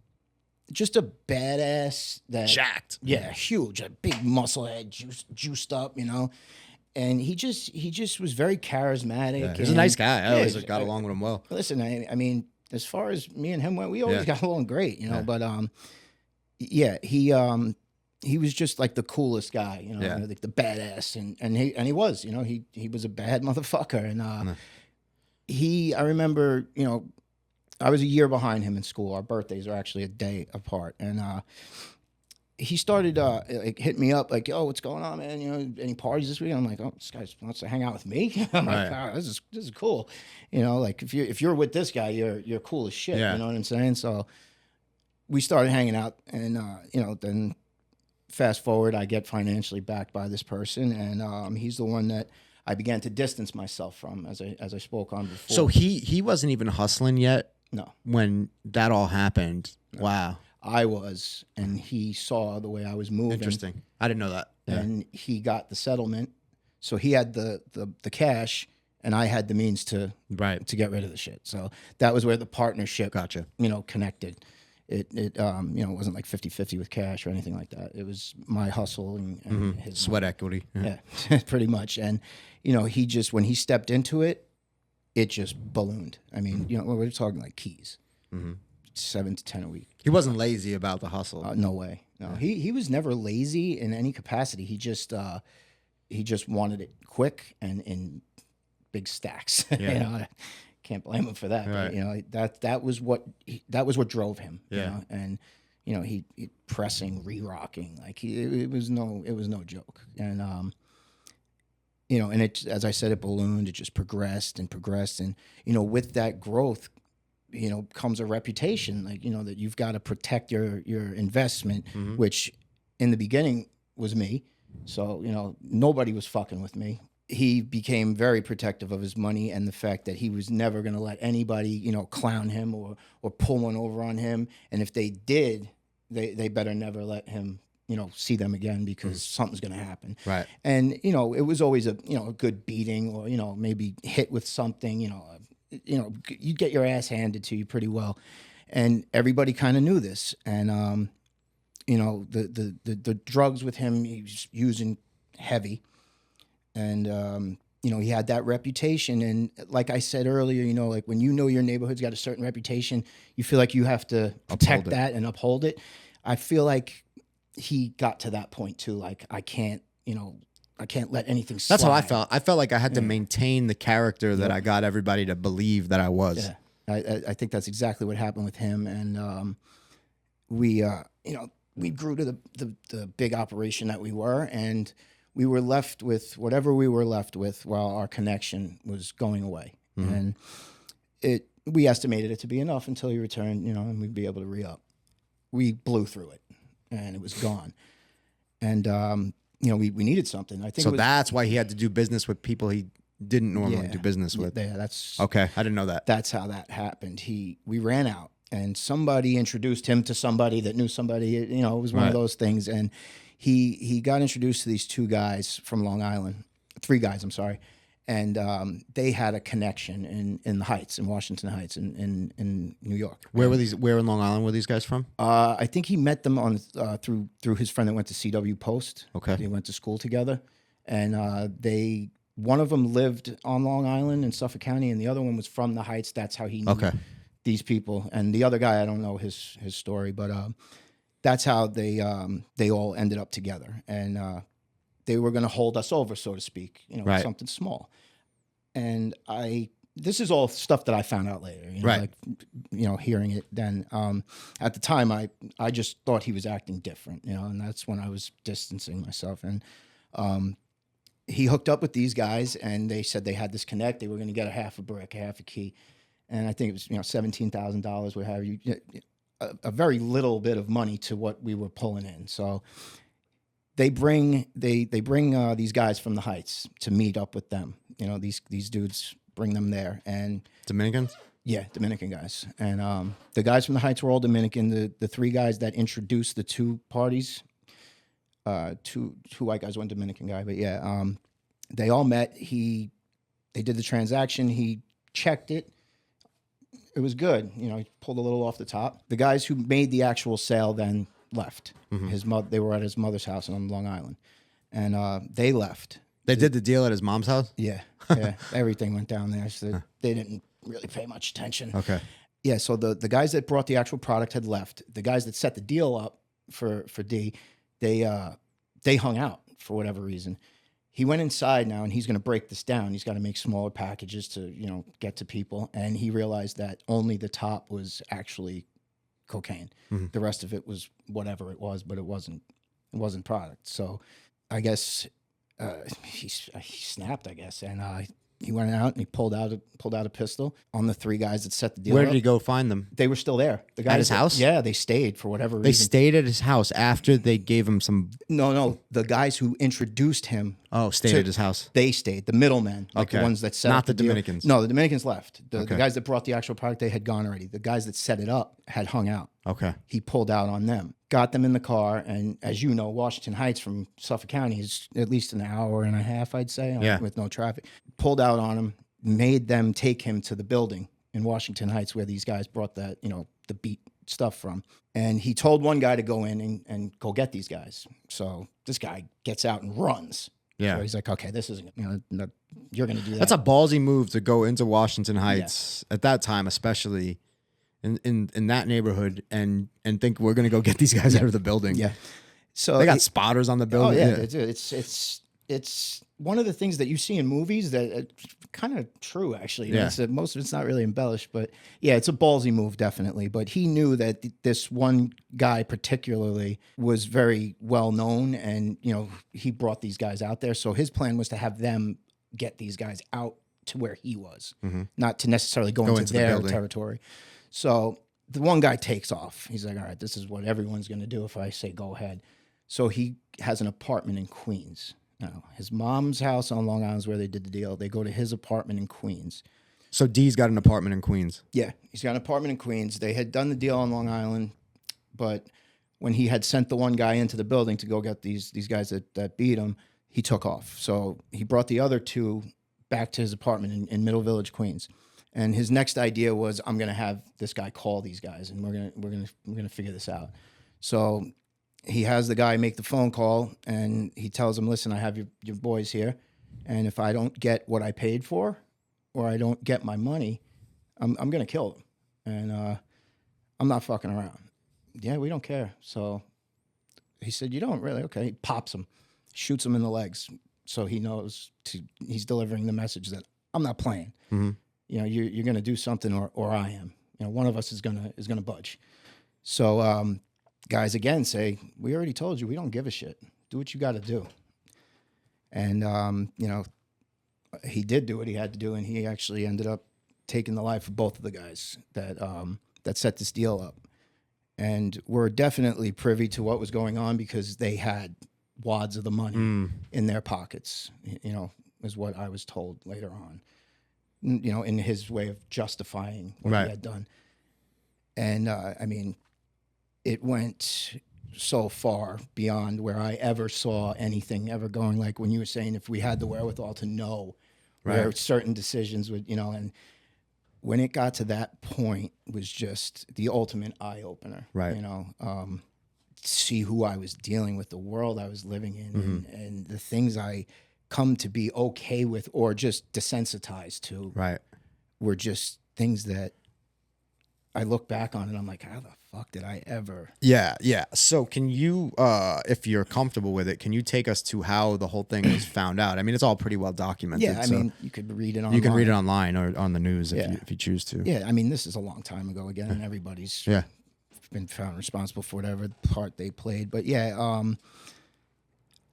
a badass that Jacked. Yeah, huge, a big muscle head, juiced up, you know. And he just was very charismatic. Yeah, he's a nice guy. I always got along with him well. Listen, I mean, as far as me and him went, we always got along great, you know. Yeah. But yeah, he was just like the coolest guy, you know, like the badass, and he was, you know, he was a bad motherfucker, and I remember, you know, I was a year behind him in school. Our birthdays are actually a day apart, and he started like hitting me up like, "Oh, what's going on, man? You know, any parties this week?" I'm like, "Oh, this guy wants to hang out with me." I'm like, "Oh, this is cool." You know, like if you're with this guy, you're cool as shit. You know what I'm saying? So we started hanging out, and you know, then fast forward, I get financially backed by this person, and he's the one that I began to distance myself from, as I spoke on before. So he wasn't even hustling yet. No. When that all happened. No. Wow. I was, and he saw the way I was moving. Interesting. I didn't know that. Yeah. And he got the settlement. So he had the cash, and I had the means to get rid of the shit. So that was where the partnership you know, connected. It you know, it wasn't like 50-50 with cash or anything like that. It was my hustle and his sweat equity. Yeah, pretty much. And you know, he just, when he stepped into it, it just ballooned. I mean, you know, we're talking like keys, 7 to 10 a week. He wasn't lazy about the hustle. No way. No, he was never lazy in any capacity. He just wanted it quick and in big stacks. You know, I can't blame him for that. Right. But, you know, that was what drove him. You know? And you know, he pressing, re-rocking, like it was no joke. And you know, and it, as I said, it ballooned. It just progressed, and you know, with that growth, you know, comes a reputation, like, you know, that you've got to protect your investment, which in the beginning was me. So, you know, nobody was fucking with me. He became very protective of his money and the fact that he was never going to let anybody, you know, clown him or pull one over on him. And if they did, they better never let him, you know, see them again, because something's going to happen. Right. And, you know, it was always a good beating, or, you know, maybe hit with something, you know, you get your ass handed to you pretty well. And everybody kind of knew this. And, you know, the drugs with him, he was using heavy. And, you know, he had that reputation. And like I said earlier, you know, like when you know your neighborhood's got a certain reputation, you feel like you have to protect that and uphold it. I feel like he got to that point too. Like, I can't let anything slide. That's how I felt. I felt like I had to maintain the character that I got everybody to believe that I was. Yeah. I think that's exactly what happened with him. And we, we grew to the big operation that we were, and we were left with whatever we were left with while our connection was going away. And we estimated it to be enough until he returned, and we'd be able to re-up. We blew through it, and it was gone. And, we needed something. I think So that's why he had to do business with people he didn't normally do business with. Yeah, that's okay. I didn't know that. That's how that happened. We ran out, and somebody introduced him to somebody that knew somebody. It was one of those things. And he got introduced to these two guys from Long Island, three guys. I'm sorry. And they had a connection in the Heights, in Washington Heights, in New York. Where were these? Where in Long Island were these guys from? I think he met them on through his friend that went to CW Post. Okay, they went to school together, and one of them lived on Long Island in Suffolk County, and the other one was from the Heights. That's how he knew these people. And the other guy, I don't know his story, but that's how they all ended up together. And they were going to hold us over, so to speak, something small. And this is all stuff that I found out later, hearing it then. At the time, I just thought he was acting different, and that's when I was distancing myself. And he hooked up with these guys, and they said they had this connect. They were going to get a half a brick, a half a key. And I think it was, $17,000, what have you, a very little bit of money to what we were pulling in. So they bring these guys from the Heights to meet up with them. These dudes bring them there, and Dominicans. Yeah, Dominican guys. And the guys from the Heights were all Dominican. The three guys that introduced the two parties, two white guys, one Dominican guy, but yeah, they all met. They did the transaction. He checked it. It was good. He pulled a little off the top. The guys who made the actual sale then left. They were at his mother's house on Long Island, and they left. They did the deal at his mom's house? Yeah. Everything went down there, so they didn't really pay much attention. Okay. Yeah, so the guys that brought the actual product had left. The guys that set the deal up for D, they hung out for whatever reason. He went inside now, and he's going to break this down. He's got to make smaller packages to, get to people. And he realized that only the top was actually cocaine. The rest of it was whatever it was, but it wasn't product. So I guess he snapped, I guess, and he went out and he pulled out a pistol on the three guys that set the deal Where up. did he go find them? They were still there. The guys at his house? Yeah, they stayed for whatever reason. They stayed at his house after they gave him some... No. The guys who introduced him... stayed at his house. They stayed. The middlemen, the ones that set Not up the Dominicans. No, the Dominicans left. The guys that brought the actual product, they had gone already. The guys that set it up had hung out. Okay. He pulled out on them, got them in the car, and as you know, Washington Heights from Suffolk County is at least an hour and a half, I'd say, with no traffic. Pulled out on him, made them take him to the building in Washington Heights where these guys brought the beat stuff from. And he told one guy to go in and go get these guys. So this guy gets out and runs. Yeah. So he's like, okay, this isn't, you're going to do that. That's a ballsy move to go into Washington Heights at that time, especially in that neighborhood, and think we're going to go get these guys out of the building. Yeah. So they got spotters on the building. Oh, yeah. It's one of the things that you see in movies that it's kind of true, actually. Most of it's not really embellished, but yeah, it's a ballsy move, definitely. But he knew that this one guy particularly was very well known, and he brought these guys out there. So his plan was to have them get these guys out to where he was, not to necessarily go into their territory. So the one guy takes off. He's like, all right, this is what everyone's going to do if I say go ahead. So he has an apartment in Queens. Now, his mom's house on Long Island is where they did the deal. They go to his apartment in Queens. So D's got an apartment in Queens. Yeah, he's got an apartment in Queens. They had done the deal on Long Island, but when he had sent the one guy into the building to go get these guys that beat him, he took off. So he brought the other two back to his apartment in Middle Village, Queens. And his next idea was, I'm going to have this guy call these guys, and we're gonna figure this out. So he has the guy make the phone call, and he tells him, listen, I have your boys here, and if I don't get what I paid for, or I don't get my money, I'm going to kill them. And I'm not fucking around. Yeah, we don't care. So he said, you don't really? Okay. He pops him, shoots him in the legs. So he knows he's delivering the message that I'm not playing. You know, you're going to do something, or I am. You know, one of us is gonna budge. So guys again say, we already told you, we don't give a shit. Do what you got to do. And you know, he did do what he had to do, and he actually ended up taking the life of both of the guys that set this deal up. And we're definitely privy to what was going on because they had wads of the money in their pockets, you know, is what I was told later on, you know, in his way of justifying what Right. he had done. And I mean, it went so far beyond where I ever saw anything ever going. Like when you were saying, if we had the wherewithal to know where Right. certain decisions would, you know, and when it got to that point was just the ultimate eye opener, Right. you know, see who I was dealing with, the world I was living in, and the things I come to be okay with or just desensitized to Right. were just things that I look back on and I'm like, how the fuck did I ever? Yeah, yeah. So can you, if you're comfortable with it, can you take us to how the whole thing was found out? I mean, it's all pretty well documented. Yeah, I so mean, you could read it online. you can read it online or on the news Yeah. if you choose to. Yeah, I mean, this is a long time ago again, and everybody's Yeah. been found responsible for whatever part they played. But yeah,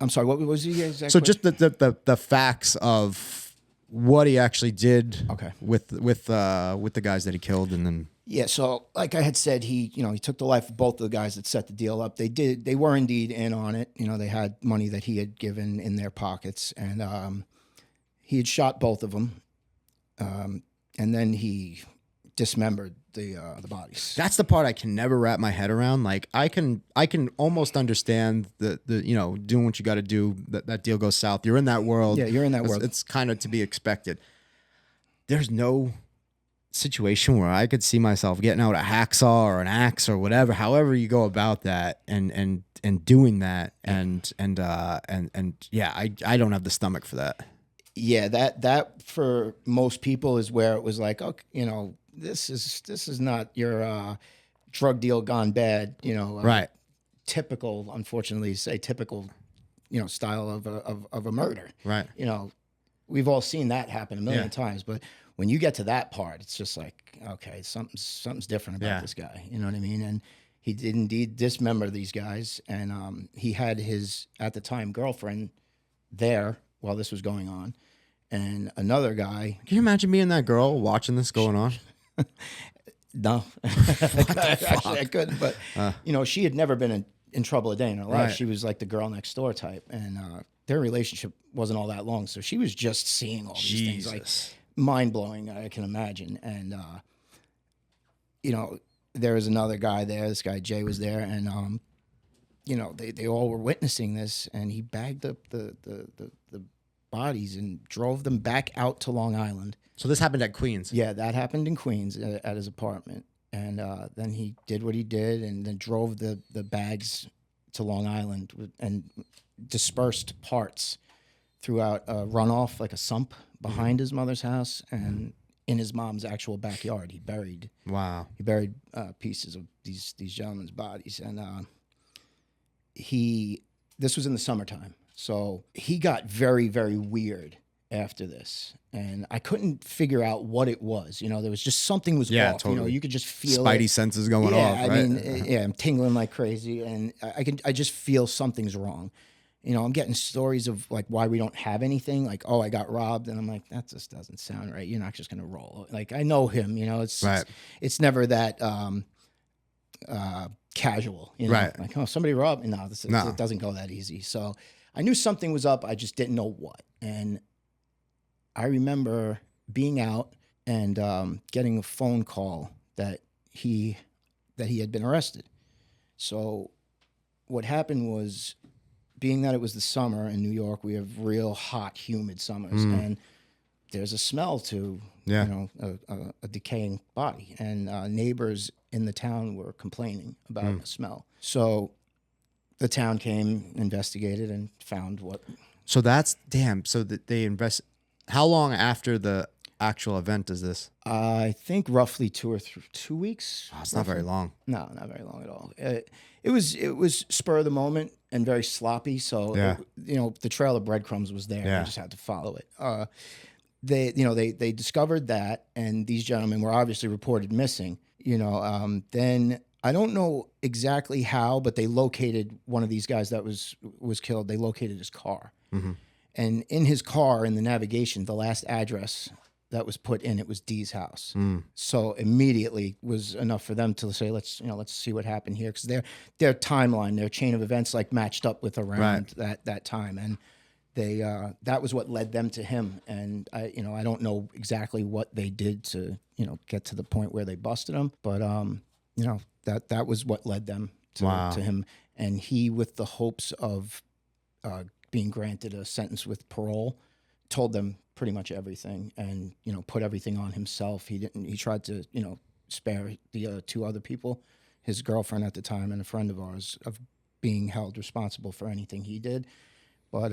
I'm sorry, what was the exact So question? just the facts of what he actually did. Okay. With the guys that he killed, and then Yeah, so like I had said, he took the life of both of the guys that set the deal up. They were indeed in on it. You know, they had money that he had given in their pockets, and he had shot both of them, and then he dismembered the bodies. that's the part I can never wrap my head around. Like I can almost understand the you know, doing what you got to do. That deal goes south. You're in that world. Yeah, you're in that world. It's kind of to be expected. There's no situation where I could see myself getting out a hacksaw or an axe or whatever, however you go about that, and doing that, and yeah, I don't have the stomach for that. Yeah, that for most people is where it was like, okay, you know, this is not your drug deal gone bad, you know, Right. typical, unfortunately, say typical, you know, style of a murder. Right. You know, we've all seen that happen a million Yeah. times, but when you get to that part, it's just like, okay, something's different about Yeah. this guy. You know what I mean? And he did indeed dismember these guys, and he had his at the time girlfriend there while this was going on, and another guy. Can you imagine being that girl watching this going on? No, actually I couldn't. But you know, she had never been in trouble a day in her life. Right. She was like the girl next door type, and their relationship wasn't all that long. So she was just seeing all these things, like Jesus. mind blowing. I can imagine. And you know, there was another guy there. This guy Jay was there, and you know, they all were witnessing this, and he bagged up the bodies and drove them back out to Long Island. So this happened at Queens. Yeah, that happened in Queens at his apartment, and then he did what he did, and then drove the bags to Long Island and dispersed parts throughout a runoff, like a sump behind his mother's house, and in his mom's actual backyard. He buried Wow. pieces of these gentlemen's bodies, and this was in the summertime, so he got very, very weird after this, and I couldn't figure out what it was. You know, there was just something was Yeah, off. You know, totally. you could just feel Spidey it. senses going Yeah, off. I Right? mean, yeah, I'm tingling like crazy, and I just feel something's wrong. You know, I'm getting stories of like why we don't have anything. Like, oh, I got robbed, and I'm like, that just doesn't sound right. You're not just gonna roll. Like, I know him. You know, Right. it's never that casual. You know, Right. like, oh, somebody robbed me. No, No. it doesn't go that easy. So I knew something was up. I just didn't know what. And I remember being out and getting a phone call that he had been arrested. So what happened was, being that it was the summer in New York, we have real hot, humid summers, and there's a smell to Yeah. you know a decaying body, and neighbors in the town were complaining about the smell. So the town came, investigated, and found what. So that's damn. So that they invest. How long after the actual event is this? I think roughly 2 weeks. Oh, it's not very long. No, not very long at all. It was spur of the moment and very sloppy. So Yeah. you know, the trail of breadcrumbs was there. Yeah. I just had to follow it. they discovered that, and these gentlemen were obviously reported missing. Then I don't know exactly how, but they located one of these guys that was killed. They located his car, and in his car, in the navigation, the last address that was put in it was Dee's house. So immediately was enough for them to say, let's see what happened here, because their timeline, their chain of events, like matched up with around that time, and they that was what led them to him. And I don't know exactly what they did to get to the point where they busted him, but that was what led them to him, and he, with the hopes of being granted a sentence with parole, told them pretty much everything, and put everything on himself. He tried to spare the two other people, his girlfriend at the time and a friend of ours, of being held responsible for anything he did. But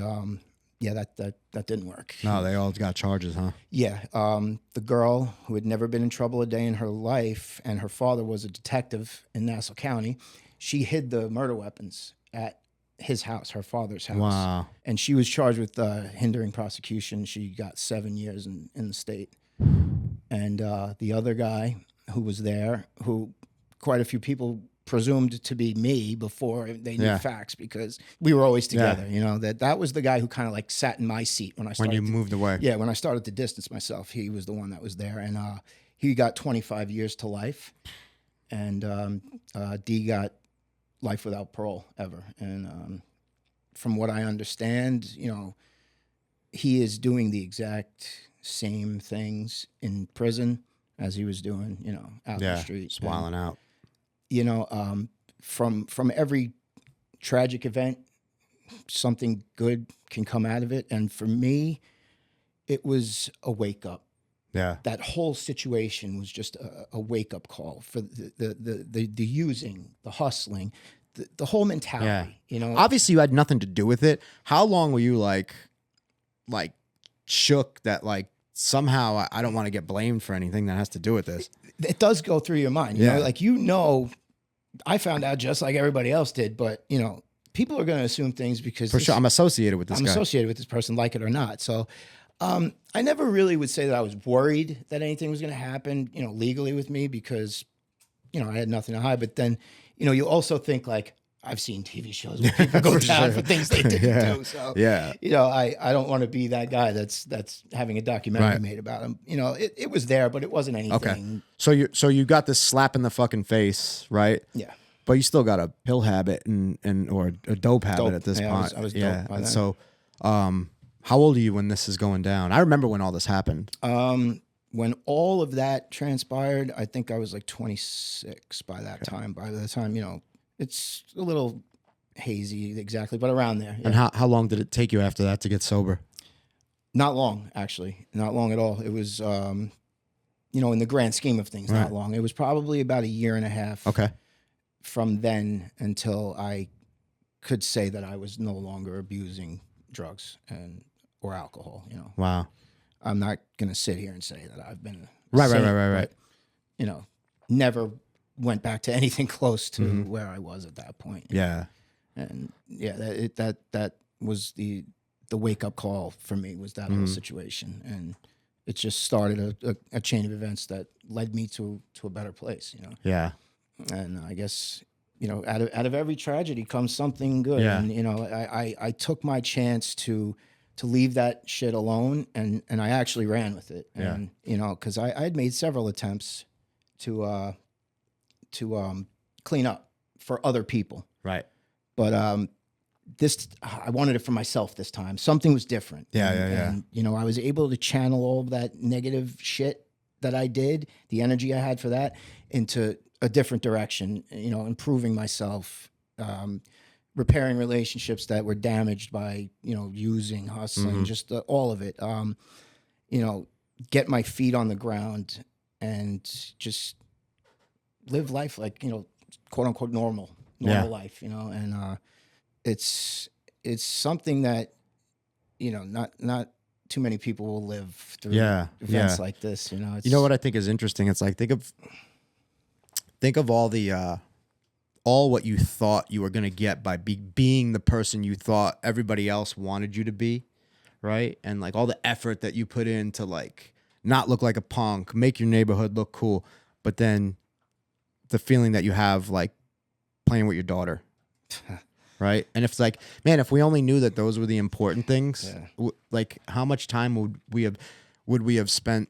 that didn't work. No, they all got charges, huh? Yeah. The girl, who had never been in trouble a day in her life, and her father was a detective in Nassau County, she hid the murder weapons at his house, her father's house. Wow. And she was charged with hindering prosecution. She got 7 years in the state. And the other guy who was there, who quite a few people presumed to be me before they knew facts, because we were always together. That was the guy who kind of like sat in my seat when I started. When you moved away. Yeah, when I started to distance myself, he was the one that was there. And he got 25 years to life. And D got life without parole ever. And from what I understand, he is doing the exact same things in prison as he was doing, out in the street. Just wilding out. From every tragic event, something good can come out of it. And for me, it was a wake up. Yeah. That whole situation was just a wake up call for the using, the hustling, the whole mentality. Obviously, you had nothing to do with it. How long were you like shook that somehow I don't want to get blamed for anything that has to do with this? It does go through your mind. You know, I found out just like everybody else did, but people are going to assume things because for sure I'm associated with this guy. I'm associated with this person, like it or not. So. I never really would say that I was worried that anything was going to happen, legally with me, because, I had nothing to hide. But then, you also think like, I've seen TV shows where people go down for things they didn't do. So, I don't want to be that guy that's having a documentary made about him. It was there, but it wasn't anything. Okay. So you got this slap in the fucking face, right? Yeah. But you still got a pill habit or a dope habit at this point. I was dope by then. So, how old are you when this is going down? I remember when all this happened. When all of that transpired, I think I was like 26 by that time. By the time, it's a little hazy exactly, but around there. Yeah. And how long did it take you after that to get sober? Not long, actually. Not long at all. It was, in the grand scheme of things, not long. It was probably about a year and a half. Okay. From then until I could say that I was no longer abusing drugs or alcohol. Wow. I'm not going to sit here and say that I've been right. But, never went back to anything close to where I was at that point. Yeah. And that was the wake up call for me, was that whole situation. And it just started a chain of events that led me to a better place, Yeah. And I guess, out of every tragedy comes something good. Yeah. And, I took my chance to leave that shit alone, and I actually ran with it. And, because I had made several attempts to clean up for other people. Right. But I wanted it for myself this time. Something was different. And, I was able to channel all of that negative shit that I did, the energy I had for that, into a different direction, improving myself, repairing relationships that were damaged by, using, hustling, just all of it. Get my feet on the ground and just live life like, quote unquote normal life, and it's something that, not too many people will live through events like this. You know what I think is interesting? It's like, think of all the all what you thought you were going to get by being the person you thought everybody else wanted you to be, right? And like all the effort that you put in to like not look like a punk, make your neighborhood look cool, but then the feeling that you have like playing with your daughter, right? And if it's like, man, if we only knew that those were the important things, Yeah. like how much time would we have spent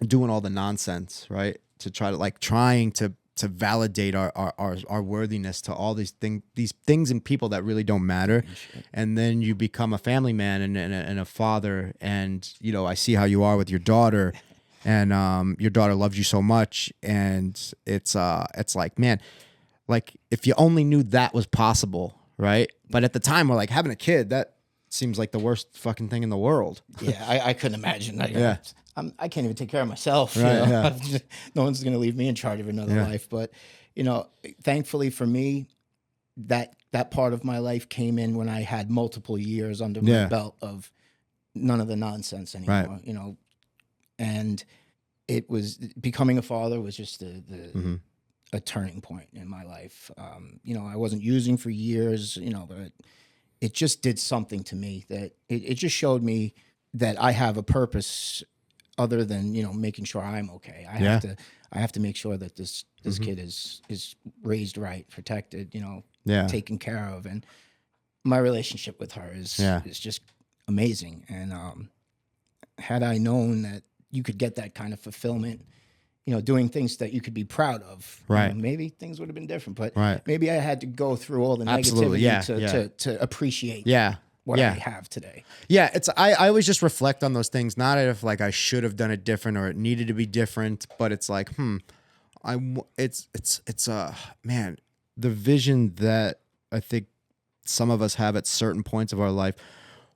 doing all the nonsense, right? To try to like trying to validate our worthiness to all these things and people that really don't matter. And then you become a family man and a father, and you know, I see how you are with your daughter, and your daughter loves you so much, and it's like, man, like if you only knew that was possible, right? But at the time, we're like, having a kid, that seems like the worst fucking thing in the world. Yeah, I couldn't imagine. Yeah. I can't even take care of myself. Right, You know? yeah. No one's going to leave me in charge of another Yeah. life. But you know, thankfully for me, that part of my life came in when I had multiple years under my Yeah. belt of none of the nonsense anymore. Right. You know, and it was becoming a father was just Mm-hmm. a turning point in my life. You know, I wasn't using for years. You know, but it just did something to me that it just showed me that I have a purpose other than, you know, making sure I'm okay. Yeah. I have to make sure that this Mhm. kid is raised right, protected, you know, Yeah. taken care of. And my relationship with her Yeah. is just amazing. And had I known that you could get that kind of fulfillment, you know, doing things that you could be proud of, you know, Right. maybe things would have been different. But Right. maybe I had to go through all the Absolutely. negativity Yeah. to, Yeah. to appreciate Yeah. what Yeah. I have today. Yeah, it's I always just reflect on those things, not if like I should have done it different or it needed to be different, but it's like, it's man, the vision that I think some of us have at certain points of our life,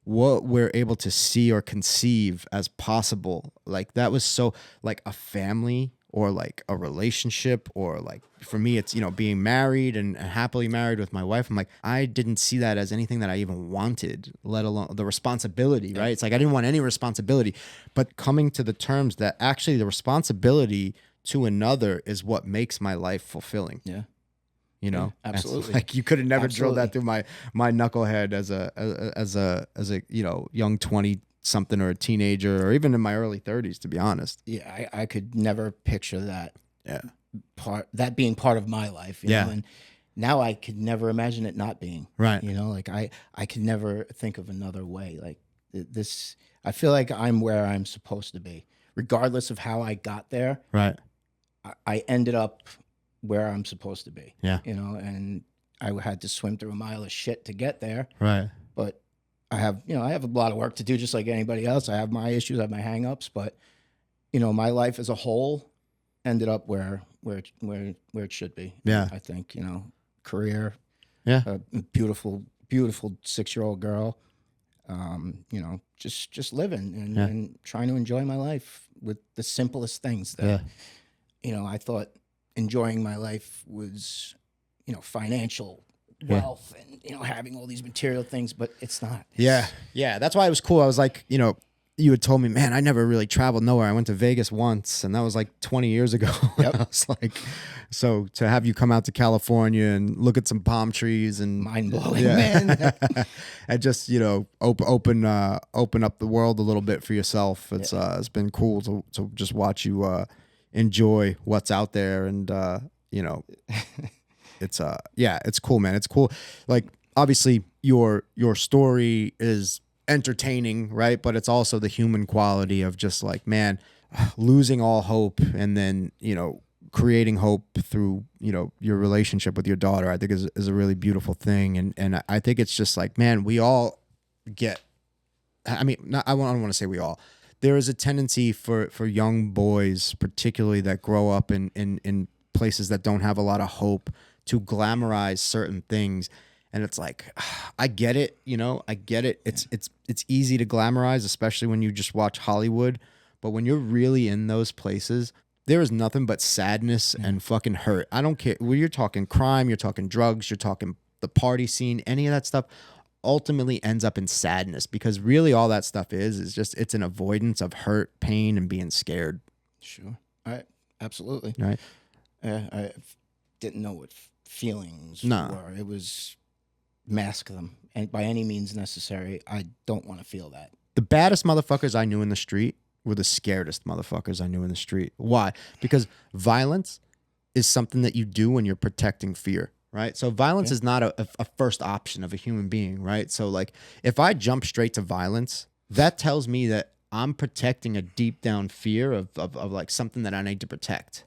what we're able to see or conceive as possible, like that was so like a family or like a relationship, or like for me it's, you know, being married and happily married with my wife. I'm like, I didn't see that as anything that I even wanted, let alone the responsibility, right? It's like I didn't want any responsibility, but coming to the terms that actually the responsibility to another is what makes my life fulfilling. Yeah. You know, Yeah, It's absolutely. like you could have never drilled that Absolutely. through my knucklehead as a you know, young 20 something or a teenager or even in my early 30s, to be honest. Yeah, I could never picture that Yeah. that being part of my life, you Yeah. know, and now I could never imagine it not being. Right. You know, like I could never think of another way. Like this, I feel like I'm where I'm supposed to be, regardless of how I got there. Right. I ended up where I'm supposed to be. Yeah. You know, and I had to swim through a mile of shit to get there, Right. but I have a lot of work to do, just like anybody else. I have my issues, I have my hangups, but you know, my life as a whole ended up where it should be. Yeah. I think, you know, career, Yeah. a beautiful 6-year-old girl, you know, just living Yeah. and trying to enjoy my life with the simplest things that, Yeah. you know, I thought enjoying my life was, you know, financial Yeah. wealth and, you know, having all these material things, but it's not. Yeah. Yeah. That's why it was cool. I was like, you know, you had told me, man, I never really traveled nowhere. I went to Vegas once, and that was like 20 years ago. Yep. I was like, so to have you come out to California and look at some palm trees and Mind blowing, man. and just, you know, open up the world a little bit for yourself. It's been cool to just watch you enjoy what's out there, and you know, it's cool, man. It's cool. Like obviously your story is entertaining, right? But it's also the human quality of just like, man, losing all hope and then, you know, creating hope through, you know, your relationship with your daughter, I think is a really beautiful thing. And I think it's just like, man, we all get, I mean, I don't want to say we all, there is a tendency for young boys, particularly that grow up in places that don't have a lot of hope, to glamorize certain things. And it's like, I get it, you know, I get it. It's easy to glamorize, especially when you just watch Hollywood. But when you're really in those places, there is nothing but sadness and fucking hurt. I don't care. Well, you're talking crime, you're talking drugs, you're talking the party scene, any of that stuff ultimately ends up in sadness, because really all that stuff is just, it's an avoidance of hurt, pain, and being scared. Sure. Absolutely. Right. I didn't know what feelings No. were. It was mask them, and by any means necessary. I don't want to feel that. The baddest motherfuckers I knew in the street were the scaredest motherfuckers I knew in the street. Why? Because violence is something that you do when you're protecting fear, right? So violence is not a first option of a human being, right? So like if I jump straight to violence, that tells me that I'm protecting a deep down fear of like something that I need to protect.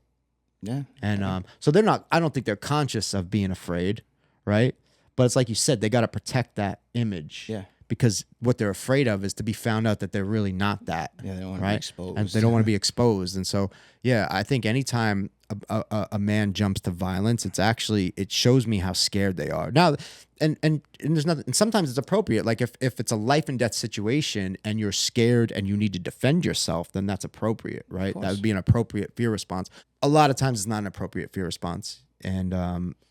Yeah. And so they're not, I don't think they're conscious of being afraid, right? But it's like you said, they got to protect that image. Yeah. Because what they're afraid of is to be found out that they're really not that. Yeah, they don't want to right? be exposed. And they don't want to be exposed. And so, yeah, I think anytime a man jumps to violence, it shows me how scared they are. Now, and there's nothing, and sometimes it's appropriate. Like if it's a life and death situation and you're scared and you need to defend yourself, then that's appropriate, right? That would be an appropriate fear response. A lot of times it's not an appropriate fear response. And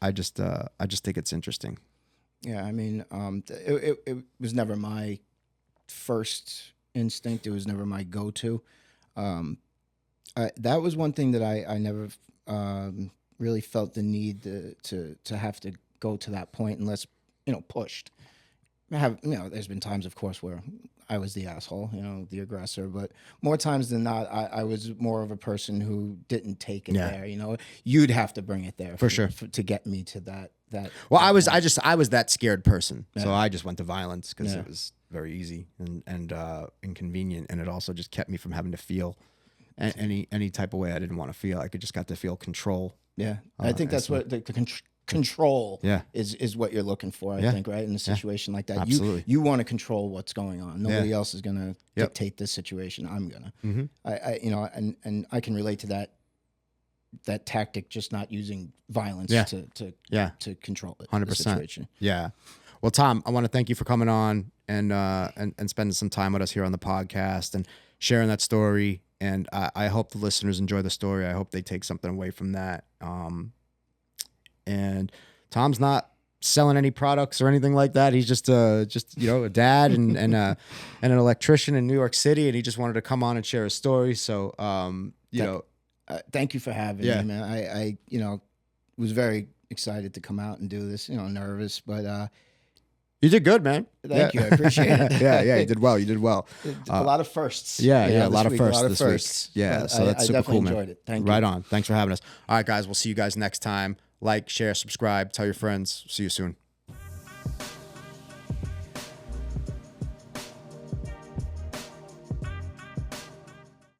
I just think it's interesting. Yeah, I mean, it was never my first instinct. It was never my go-to. That was one thing that I never really felt the need to have to go to that point unless pushed. There's been times, of course, where I was the asshole, the aggressor, but more times than not, I was more of a person who didn't take it there. You'd have to bring it there for sure to get me to that. Well, I was that scared person, so I just went to violence because it was very easy and inconvenient, and it also just kept me from having to feel any type of way I didn't want to feel. I just got to feel control. Yeah, I think that's what the control is what you're looking for. I think, right, in a situation like that, absolutely. You want to control what's going on. Nobody else is going to dictate this situation. I'm gonna. And I can relate to that tactic, just not using violence to control it. 100%. Situation. Yeah. Well, Tom, I want to thank you for coming on and spending some time with us here on the podcast and sharing that story. And I hope the listeners enjoy the story. I hope they take something away from that. And Tom's not selling any products or anything like that. He's just a dad and an electrician in New York City, and he just wanted to come on and share his story. So thank you for having me, man. I was very excited to come out and do this. Nervous, but you did good, man. Thank you. I appreciate it. Yeah, you did well. A lot of firsts. A lot of firsts this week. Yeah, so that's I super cool, man. enjoyed it. Thank you. Right on. Thanks for having us. All right, guys, we'll see you guys next time. Like, share, subscribe, tell your friends. See you soon.